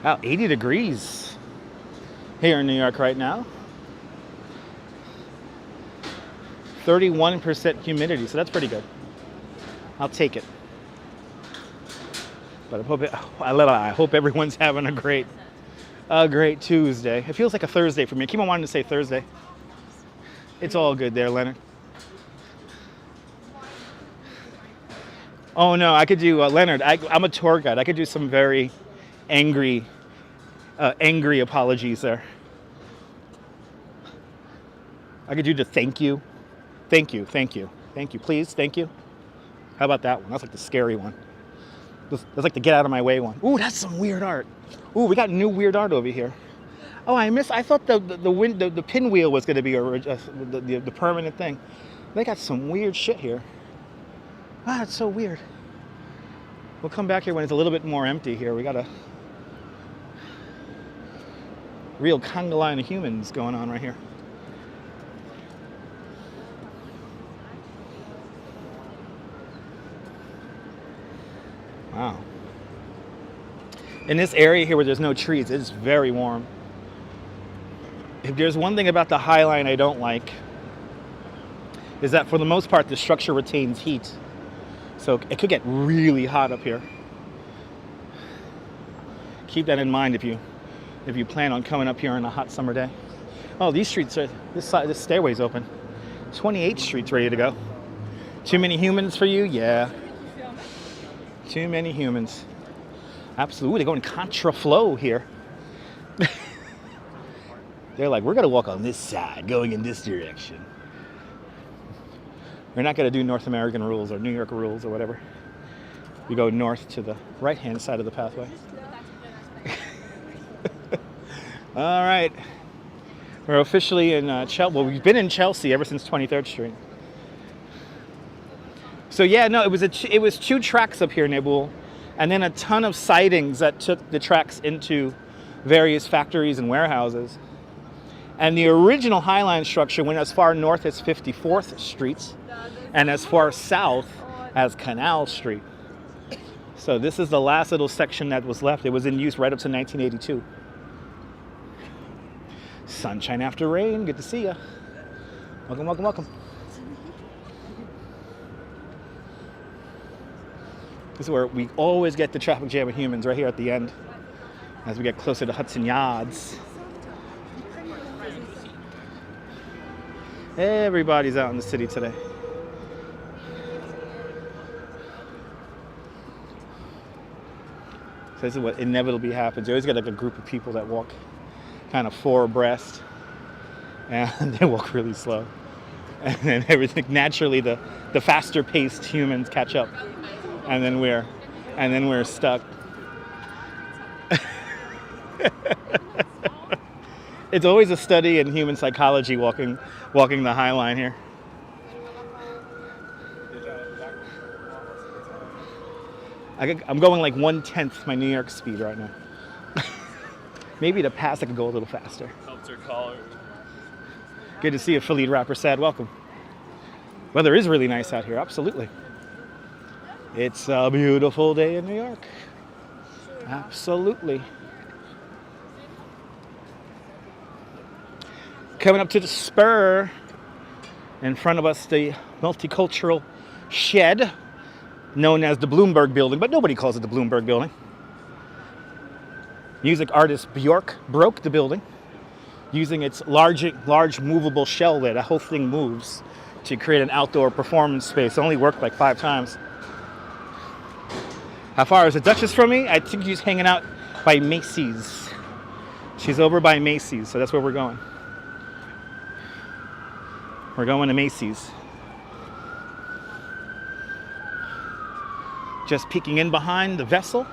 Wow, 80 degrees here in New York right now. 31% humidity, so that's pretty good. I'll take it. But I hope everyone's having a great Tuesday. It feels like a Thursday for me. I keep on wanting to say Thursday. It's all good there, Leonard. Oh no, I could do Leonard. I'm a tour guide. I could do some very angry apologies there. I could do the thank you, please, thank you. How about that one? That's like the scary one. That's like the get out of my way one. Ooh, that's some weird art. Ooh, we got new weird art over here. Oh, I thought the pinwheel was going to be the permanent thing. They got some weird shit here. Ah, it's so weird. We'll come back here when it's a little bit more empty here. We got a real conga line of humans going on right here. Wow. In this area here where there's no trees, it's very warm. If there's one thing about the High Line I don't like, is that for the most part the structure retains heat. So it could get really hot up here. Keep that in mind if you plan on coming up here on a hot summer day. Oh, these streets are, this stairway's open. 28th Street's ready to go. Too many humans for you? Yeah. Too many humans. Absolutely, they're going contra flow here. They're like, we're gonna walk on this side, going in this direction. We're not gonna do North American rules or New York rules or whatever. We go north to the right-hand side of the pathway. All right, we're officially in Chelsea. Well, we've been in Chelsea ever since 23rd Street. So yeah, no, it was 2 tracks up here, Nabul, and then a ton of sidings that took the tracks into various factories and warehouses. And the original High Line structure went as far north as 54th Street and as far south as Canal Street. So this is the last little section that was left. It was in use right up to 1982. Sunshine after rain. Good to see you. Welcome, welcome, welcome. This is where we always get the traffic jam of humans, right here at the end, as we get closer to Hudson Yards. Everybody's out in the city today. So this is what inevitably happens. You always get like a group of people that walk kind of 4 abreast, and they walk really slow. And then everything, naturally the faster paced humans catch up. And then we're stuck. It's always a study in human psychology walking the High Line here. I'm going like 1/10 my New York speed right now. Maybe to pass I could go a little faster. Helps her collar. Good to see you, Philly rapper Sad. Welcome. Weather is really nice out here, absolutely. It's a beautiful day in New York. Absolutely. Coming up to the spur, in front of us, the multicultural shed, known as the Bloomberg Building, but nobody calls it the Bloomberg Building. Music artist Bjork broke the building using its large movable shell there. The whole thing moves to create an outdoor performance space. It only worked like 5 times. How far is the Duchess from me? I think she's hanging out by Macy's. She's over by Macy's, so that's where we're going. We're going to Macy's. Just peeking in behind the vessel.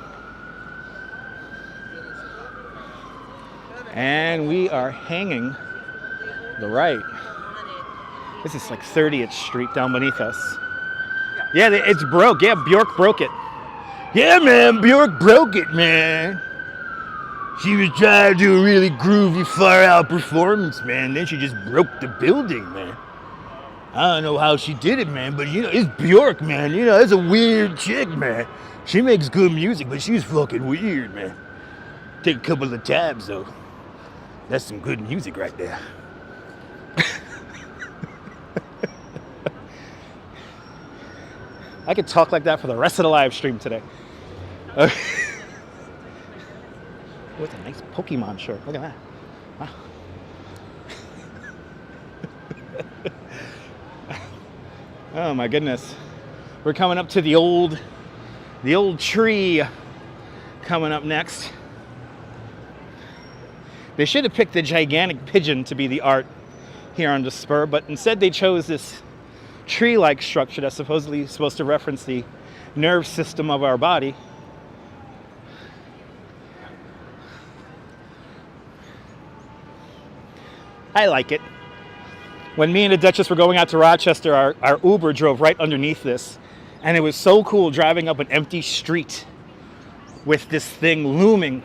And we are hanging the right. This is like 30th Street down beneath us. Yeah, it's broke. Yeah, Bjork broke it. Yeah, man, Bjork broke it, man. She was trying to do a really groovy, far-out performance, man. Then she just broke the building, man. I don't know how she did it, man, but, you know, it's Bjork, man. You know, it's a weird chick, man. She makes good music, but she's fucking weird, man. Take a couple of tabs, though. That's some good music right there. I could talk like that for the rest of the live stream today. With a nice Pokemon shirt. Look at that. Wow. Oh my goodness. We're coming up to the old tree coming up next. They should have picked the gigantic pigeon to be the art here on the spur, but instead they chose this tree-like structure that's supposedly supposed to reference the nerve system of our body. I like it. When me and the Duchess were going out to Rochester, our Uber drove right underneath this. And it was so cool driving up an empty street with this thing looming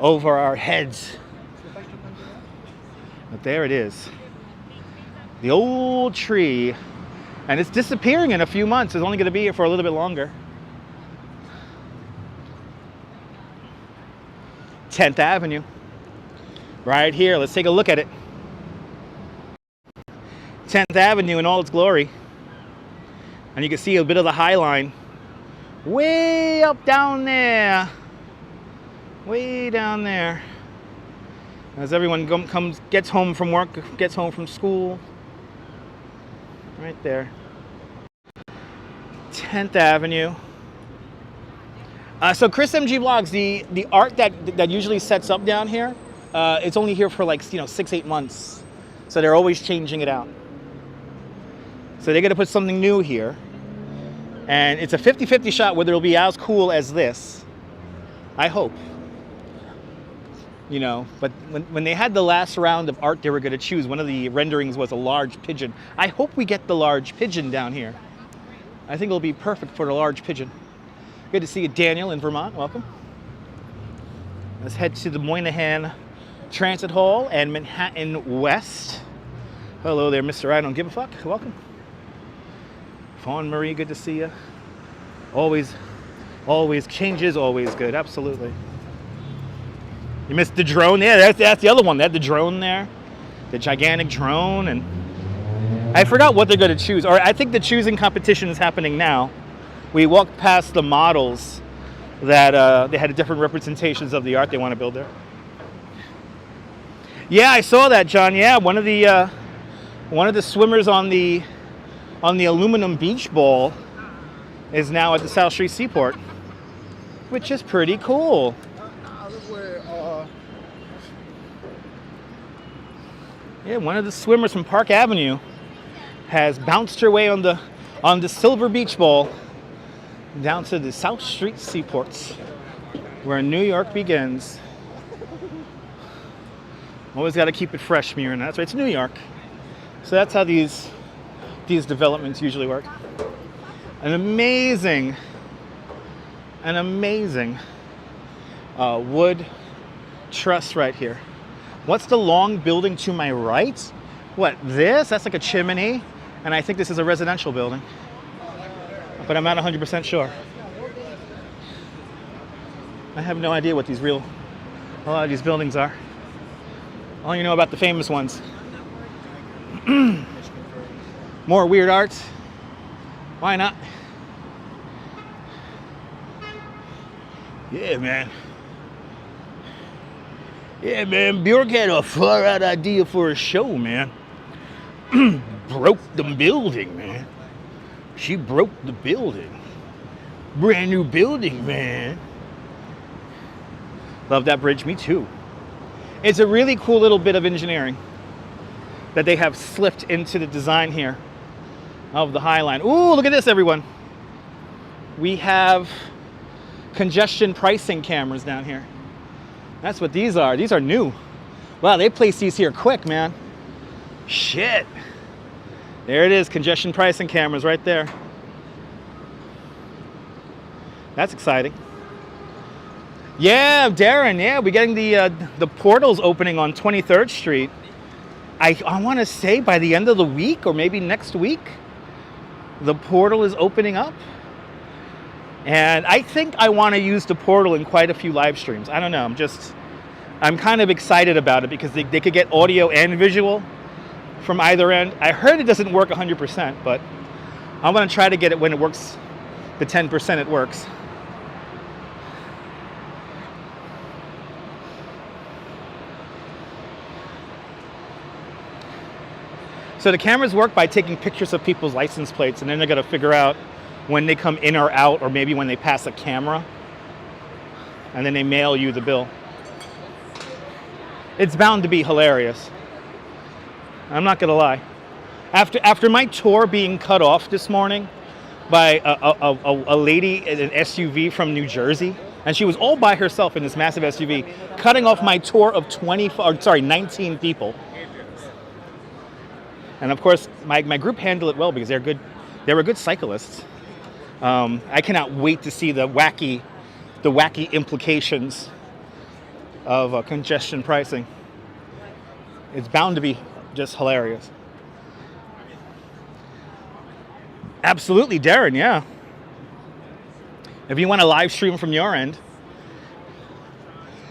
over our heads. But there it is. The old tree. And it's disappearing in a few months. It's only going to be here for a little bit longer. 10th Avenue. Right here. Let's take a look at it. 10th Avenue in all its glory. And you can see a bit of the High Line way up down there. Way down there. As everyone gets home from work, gets home from school. Right there. 10th Avenue. So Chris MG Vlogs, the art that usually sets up down here, it's only here for like 6-8 months. So they're always changing it out. So they're gonna put something new here. And it's a 50-50 shot whether it'll be as cool as this. I hope. But when they had the last round of art they were gonna choose, one of the renderings was a large pigeon. I hope we get the large pigeon down here. I think it'll be perfect for the large pigeon. Good to see you, Daniel, in Vermont. Welcome. Let's head to the Moynihan Transit Hall and Manhattan West. Hello there, Mr. I Don't Give a Fuck. Welcome. Fawn Marie, good to see you. Always change is always good. Absolutely. You missed the drone. Yeah, that's the other one. They had the drone there, the gigantic drone, and I forgot what they're going to choose. Or I think the choosing competition is happening now. We walked past the models that they had different representations of the art they want to build there. Yeah, I saw that, John. Yeah, one of the swimmers on the aluminum beach ball is now at the South Street Seaport, which is pretty cool. Yeah, one of the swimmers from Park Avenue has bounced her way on the silver beach ball down to the South Street Seaports, where New York begins. Always got to keep it fresh, Mirren. That's right, it's New York. So that's how these developments usually work. An amazing wood truss right here. What's the long building to my right? What, this? That's like a chimney. And I think this is a residential building. But I'm not 100% sure. I have no idea what a lot of these buildings are. All you know about the famous ones. More weird art. Why not? Yeah, man. Yeah, man. Bjork had a far-out idea for a show, man. Broke the building, man. She broke the building. Brand new building, man. Love that bridge. Me too. It's a really cool little bit of engineering that they have slipped into the design here of the High Line. Ooh, look at this, everyone. We have congestion pricing cameras down here. That's what these are. These are new. Wow, they placed these here quick, man. Shit. There it is, congestion pricing cameras right there. That's exciting. Yeah, Darren, yeah, we're getting the portals opening on 23rd Street. I want to say by the end of the week or maybe next week, the portal is opening up. And I think I want to use the portal in quite a few live streams. I don't know, I'm kind of excited about it because they could get audio and visual from either end. I heard it doesn't work 100%, but I'm going to try to get it when it works, the 10% it works. So the cameras work by taking pictures of people's license plates, and then they're going to figure out when they come in or out, or maybe when they pass a camera, and then they mail you the bill. It's bound to be hilarious. I'm not gonna lie. After my tour being cut off this morning by a lady in an SUV from New Jersey, and she was all by herself in this massive SUV, cutting off my tour of 19 people. And of course, my group handled it well because they're good. They were good cyclists. I cannot wait to see the wacky implications of congestion pricing. It's bound to be just hilarious. Absolutely, Darren, yeah. If you want to live stream from your end,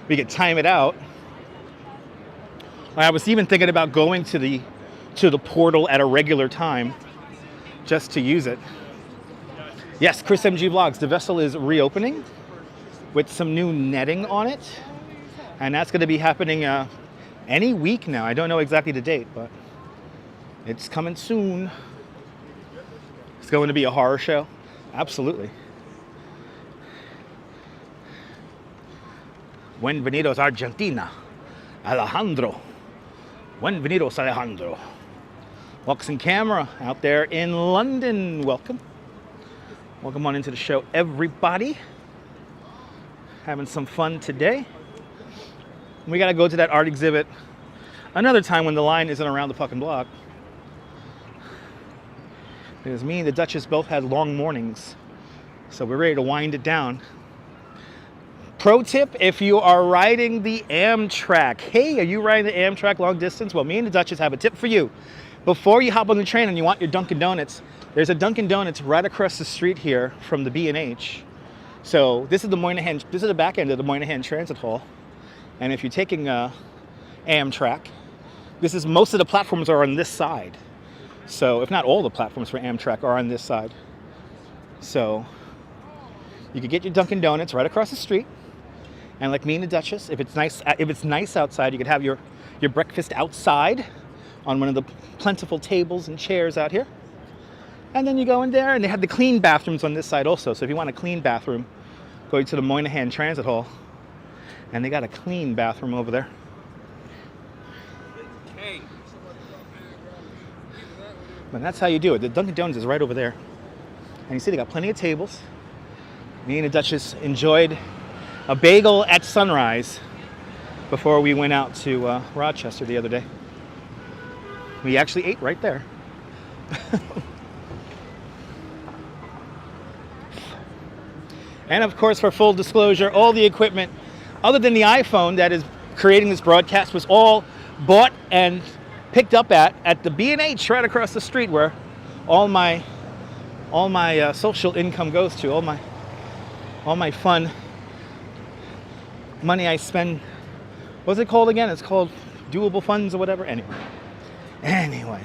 we could time it out. I was even thinking about going to the portal at a regular time just to use it. Yes, Chris MG Vlogs, the vessel is reopening with some new netting on it. And that's going to be happening any week now. I don't know exactly the date, but it's coming soon. It's going to be a horror show. Absolutely. Bienvenidos Argentina. Alejandro. Bienvenidos Alejandro. Walks in camera out there in London. Welcome. Welcome on into the show, everybody. Having some fun today. We gotta go to that art exhibit another time when the line isn't around the fucking block. Because me and the Duchess both had long mornings. So we're ready to wind it down. Pro tip, if you are riding the Amtrak. Hey, are you riding the Amtrak long distance? Well, me and the Duchess have a tip for you. Before you hop on the train and you want your Dunkin' Donuts, there's a Dunkin' Donuts right across the street here from the B&H. So this is the back end of the Moynihan Transit Hall. And if you're taking Amtrak, most of the platforms are on this side. So if not all the platforms for Amtrak are on this side. So you could get your Dunkin' Donuts right across the street. And like me and the Duchess, if it's nice outside, you could have your breakfast outside on one of the plentiful tables and chairs out here. And then you go in there, and they have the clean bathrooms on this side also. So if you want a clean bathroom, go to the Moynihan Transit Hall. And they got a clean bathroom over there. But that's how you do it. The Dunkin' Donuts is right over there. And you see they got plenty of tables. Me and the Duchess enjoyed a bagel at sunrise before we went out to Rochester the other day. We actually ate right there. And of course, for full disclosure, all the equipment other than the iPhone that is creating this broadcast was all bought and picked up at the B&H right across the street, where all my social income goes to, all my fun money I spend. What's it called again? It's called doable funds or whatever. Anyway.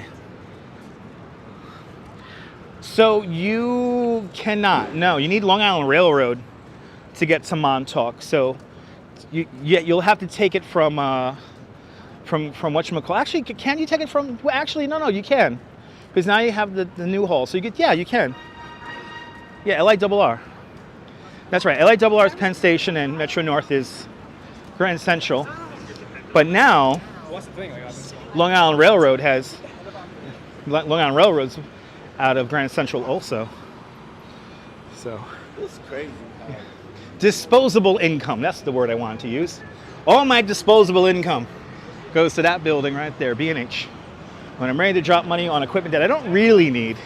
So you cannot. No, you need Long Island Railroad to get to Montauk. So you'll have to take it from whatchamacallit. Actually, can you take it from? Well, actually, no, you can, because now you have the new hall. So you can. Yeah, LIRR. That's right. LIRR is Penn Station, and Metro North is Grand Central. But now, Long Island Railroad's out of Grand Central also. So it's crazy. Disposable income, that's the word I wanted to use. All my disposable income goes to that building right there, B&H. When I'm ready to drop money on equipment that I don't really need,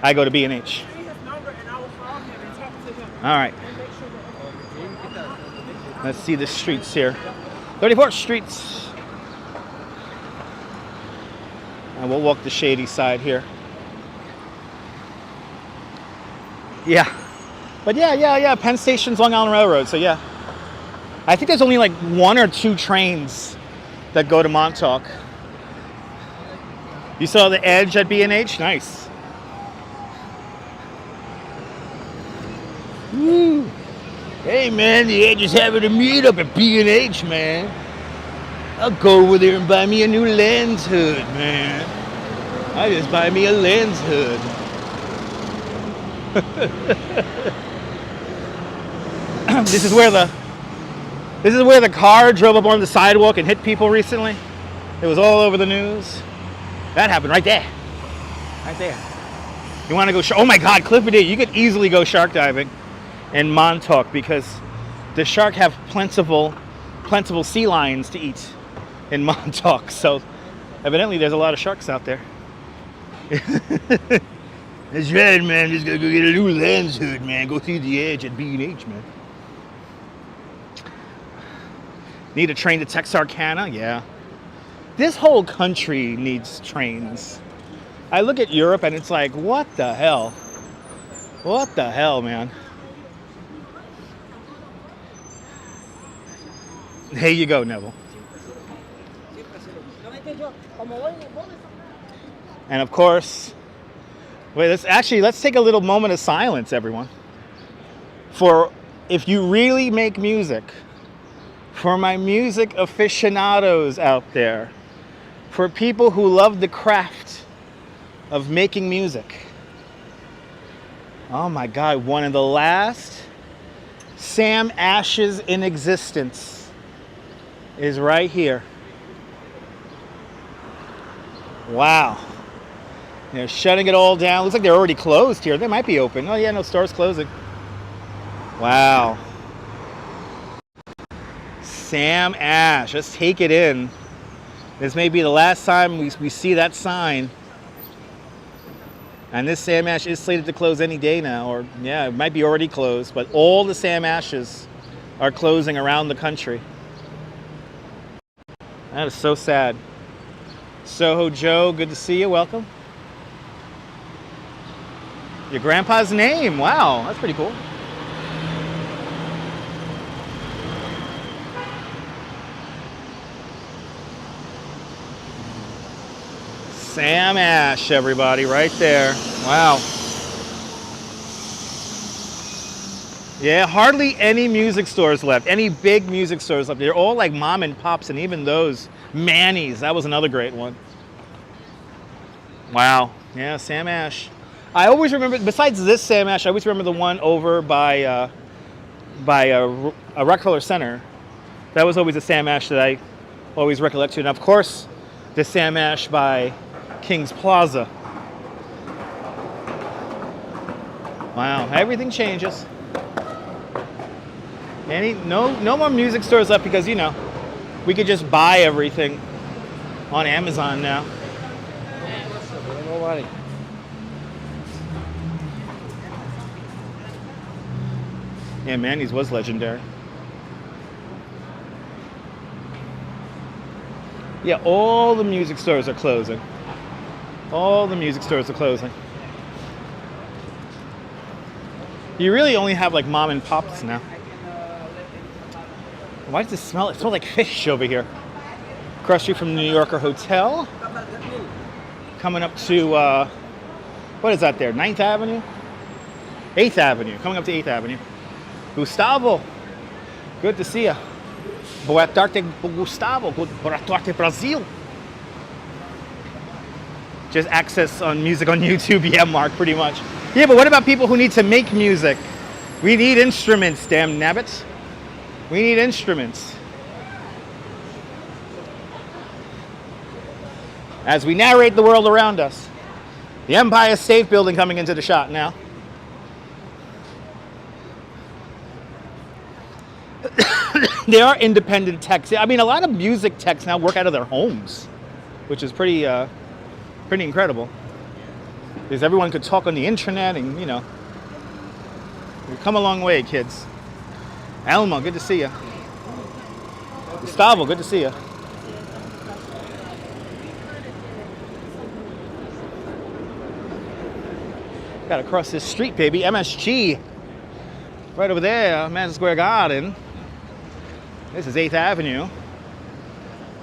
I go to B&H. All right. Let's see the streets here. 34th Streets. And we'll walk the shady side here. Yeah. But yeah. Penn Station's Long Island Railroad, so yeah. I think there's only like 1 or 2 trains that go to Montauk. You saw the Edge at B&H? Nice. Woo. Hey man, the Edge is having a meetup at B&H, man. I'll go over there and buy me a new lens hood, man. I just buy me a lens hood. This is where the car drove up on the sidewalk and hit people recently. It was all over the news. That happened right there. Right there. You want to go oh my God, Clifford, you could easily go shark diving in Montauk, because the shark have plentiful sea lions to eat in Montauk. So Evidently, there's a lot of sharks out there. That's right, man. Just gotta go get a new lens hood, man. Go through the edge at B&H, man. Need a train to Texarkana? Yeah. This whole country needs trains. I look at Europe and it's like, what the hell? What the hell, man? Here you go, Neville. And of course, let's take a little moment of silence, everyone. For if you really make music, for my music aficionados out there, for people who love the craft of making music. Oh my God, one of the last Sam Ashes in existence is right here. Wow. They're shutting it all down. Looks like they're already closed here. They might be open. Oh yeah, no, store's closing. Wow. Sam Ash, let's take it in. This may be the last time we see that sign. And this Sam Ash is slated to close any day now, or yeah, it might be already closed, but all the Sam Ashes are closing around the country. That is so sad. Soho Joe, good to see you, welcome. Your grandpa's name, wow, that's pretty cool. Sam Ash, everybody, right there. Wow. Yeah, hardly any music stores left, any big music stores left. They're all like mom and pops, and even those. Manny's, that was another great one. Wow, yeah, Sam Ash. I always remember, besides this Sam Ash, I always remember the one over by Rockefeller Center. That was always a Sam Ash that I always recollect to. And of course, the Sam Ash by King's Plaza. Wow, everything changes. No more music stores left because, you know, we could just buy everything on Amazon now. Nobody. Yeah, Manny's was legendary. Yeah, all the music stores are closing. All the music stores are closing. You really only have like mom and pops now. Why does it smell? It smells like fish over here. Across the street from the New Yorker Hotel. Coming up to, what is that there? 9th Avenue? 8th Avenue. Coming up to 8th Avenue. Gustavo, good to see you. Boa tarde, Gustavo. Boa tarde, Brazil. Just access on music on YouTube. Yeah, Mark, pretty much. Yeah, but what about people who need to make music? We need instruments, damn nabbits. We need instruments. As we narrate the world around us. The Empire State Building coming into the shot now. There are independent techs. I mean, a lot of music techs now work out of their homes, which is pretty incredible. Because everyone could talk on the internet and, you know, we've come a long way, kids. Elmo, good to see you. Gustavo, good to see you. Got to cross this street, baby. MSG. Right over there, Madison Square Garden. This is 8th Avenue.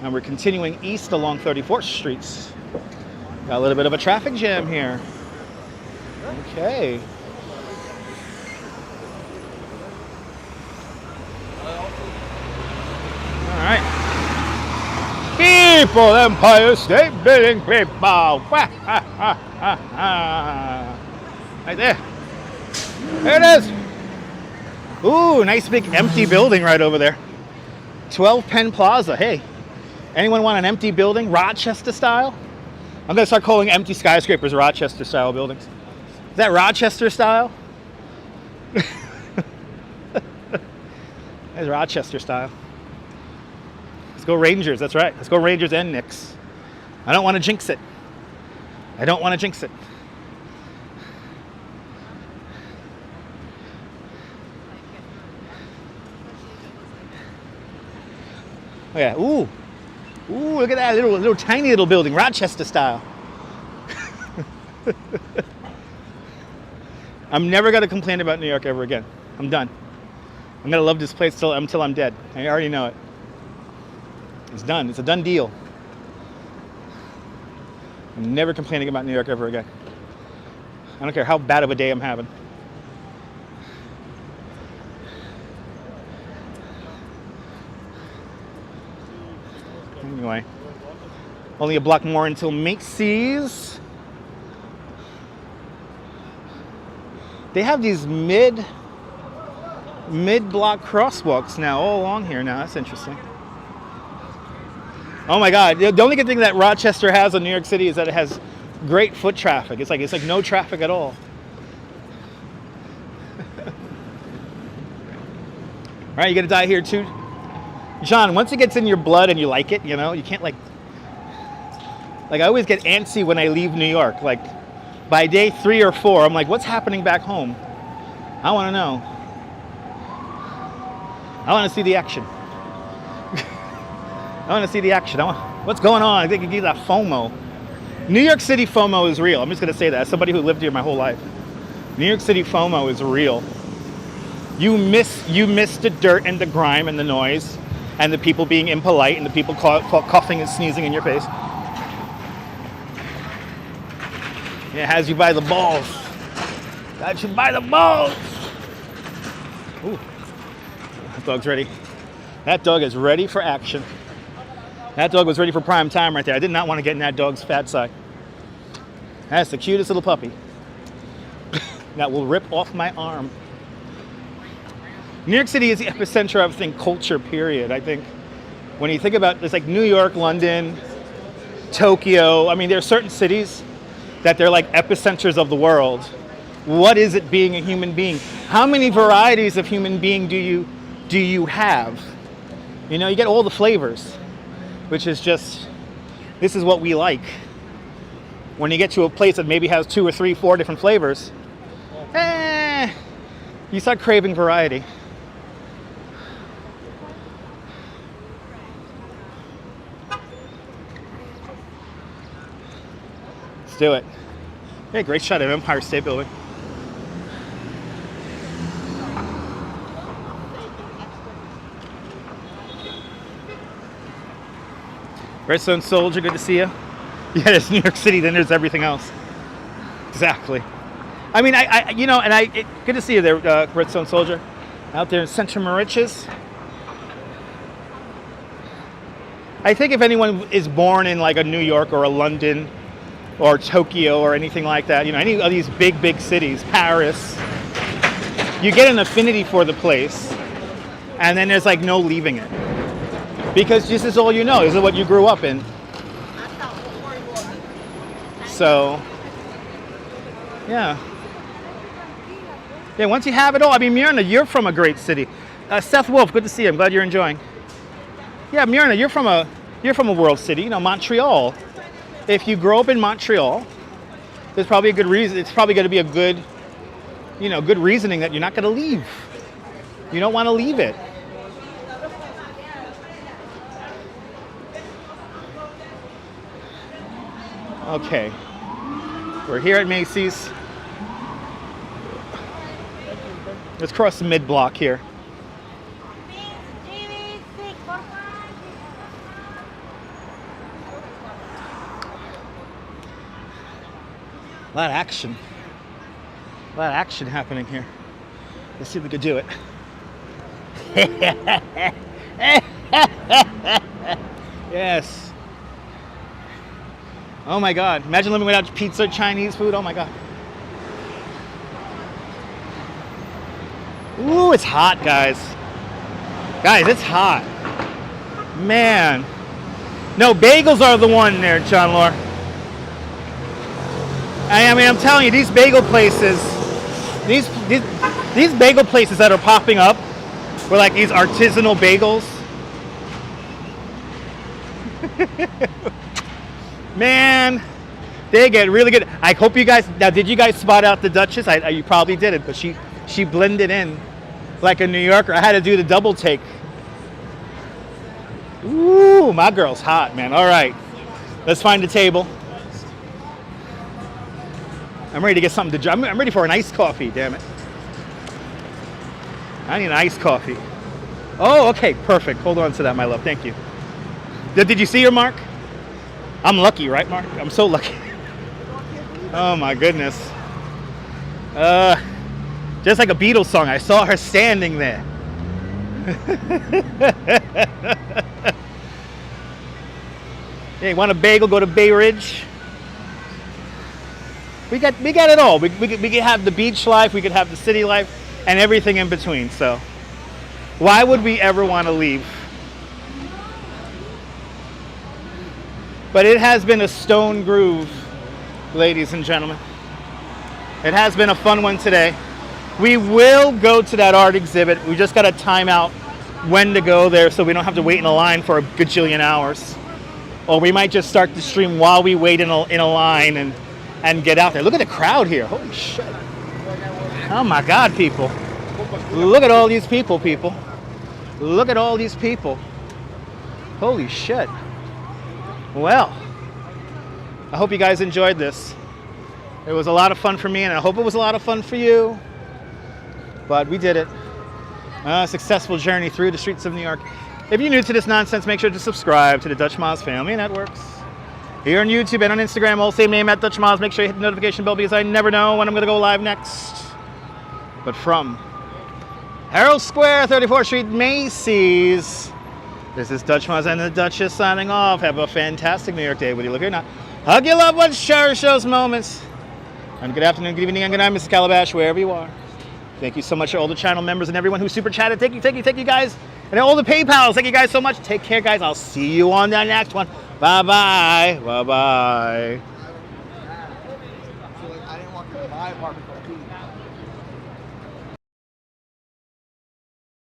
And we're continuing east along 34th Street. Got a little bit of a traffic jam here. Okay. All right. People, Empire State Building, people. Right there. There it is. Ooh, nice big empty building right over there. 12 Penn Plaza. Hey, anyone want an empty building, Rochester style? I'm gonna start calling empty skyscrapers Rochester style buildings. Is that Rochester style? That's Rochester style. Let's go Rangers, that's right. Let's go Rangers and Knicks. I don't want to jinx it. I don't want to jinx it. Oh yeah, ooh. Ooh, look at that little tiny little building, Rochester style. I'm never gonna complain about New York ever again. I'm done. I'm gonna love this place until I'm dead. I already know it. It's done. It's a done deal. I'm never complaining about New York ever again. I don't care how bad of a day I'm having. Anyway, only a block more until Macy's. They have these mid-block crosswalks now all along here now. That's interesting. Oh my God! The only good thing that Rochester has in New York City is that it has great foot traffic. It's like no traffic at all. All right, you gonna die here too, John? Once it gets in your blood and you like it, you know, you can't like I always get antsy when I leave New York. Like by day 3 or 4, I'm like, what's happening back home? I want to know. I want to see the action. I want to see the action. What's going on? I think you get that FOMO. New York City FOMO is real. I'm just going to say that as somebody who lived here my whole life. New York City FOMO is real. You miss the dirt and the grime and the noise and the people being impolite and the people coughing and sneezing in your face. It has you by the balls. Got you by the balls. Ooh. That dog's ready. That dog is ready for action. That dog was ready for prime time right there. I did not want to get in that dog's fat side. That's the cutest little puppy. That will rip off my arm. New York City is the epicenter of, I think, culture, period. I think when you think about, it's like New York, London, Tokyo. I mean, there are certain cities that they're like epicenters of the world. What is it being a human being? How many varieties of human being do you have? You know, you get all the flavors, which is just, this is what we like. When you get to a place that maybe has 2 or 3, 4 different flavors, you start craving variety. Let's do it. Hey, great shot of Empire State Building. Redstone Soldier, good to see you. Yeah, there's New York City, then there's everything else. Exactly. I mean, good to see you there, Redstone Soldier, out there in Central Mauritius. I think if anyone is born in like a New York or a London or Tokyo or anything like that, you know, any of these big cities, Paris, you get an affinity for the place, and then there's like no leaving it. Because this is all you know. This is what you grew up in. So, yeah. Yeah, once you have it all. I mean, Myrna, you're from a great city. Seth Wolf, good to see you. I'm glad you're enjoying. Yeah, Myrna, you're from a world city. You know, Montreal. If you grow up in Montreal, there's probably a good reason. It's probably going to be a good, good reasoning that you're not going to leave. You don't want to leave it. Okay, we're here at Macy's. Let's cross the mid-block here. A lot of action. A lot of action happening here. Let's see if we could do it. Yes. Oh my God, imagine living without pizza, Chinese food, oh my God. Ooh, it's hot, guys. Guys, it's hot. Man. No, bagels are the one there, John Lore. I mean, I'm telling you, these bagel places, these bagel places that are popping up, were like these artisanal bagels. Man, they get really good. I hope you guys, now did you guys spot out the Duchess? You probably didn't, but she blended in like a New Yorker. I had to do the double take. Ooh, my girl's hot, man. All right, let's find a table. I'm ready to get something to drink. I'm ready for an iced coffee, damn it. I need an iced coffee. Oh, okay, perfect. Hold on to that, my love. Thank you. Did you see her, Mark? I'm lucky, right, Mark? I'm so lucky. Oh, my goodness. Just like a Beatles song, I saw her standing there. Hey, want a bagel? Go to Bay Ridge. We got it all. We could have the beach life, we could have the city life, and everything in between. So why would we ever want to leave? But it has been a stone groove, ladies and gentlemen. It has been a fun one today. We will go to that art exhibit. We just got to time out when to go there so we don't have to wait in a line for a gajillion hours. Or we might just start the stream while we wait in a line and get out there. Look at the crowd here. Holy shit. Oh my God, people. Look at all these people. Look at all these people. Holy shit. Well, I hope you guys enjoyed this. It was a lot of fun for me, and I hope it was a lot of fun for you. But we did it. A successful journey through the streets of New York. If you're new to this nonsense, make sure to subscribe to the Dutch Moz Family Networks. Here on YouTube and on Instagram, all same name at Dutch Moz. Make sure you hit the notification bell because I never know when I'm going to go live next. But from Herald Square, 34th Street, Macy's, this is Dutch Moz and the Duchess signing off. Have a fantastic New York day. Would you look here now? Hug your loved ones, cherish those moments. And good afternoon, good evening, and good night, Mrs. Calabash, wherever you are. Thank you so much to all the channel members and everyone who super chatted. Thank you guys. And all the PayPals, thank you guys so much. Take care, guys. I'll see you on the next one. Bye-bye. Bye-bye. I didn't want to buy apartment.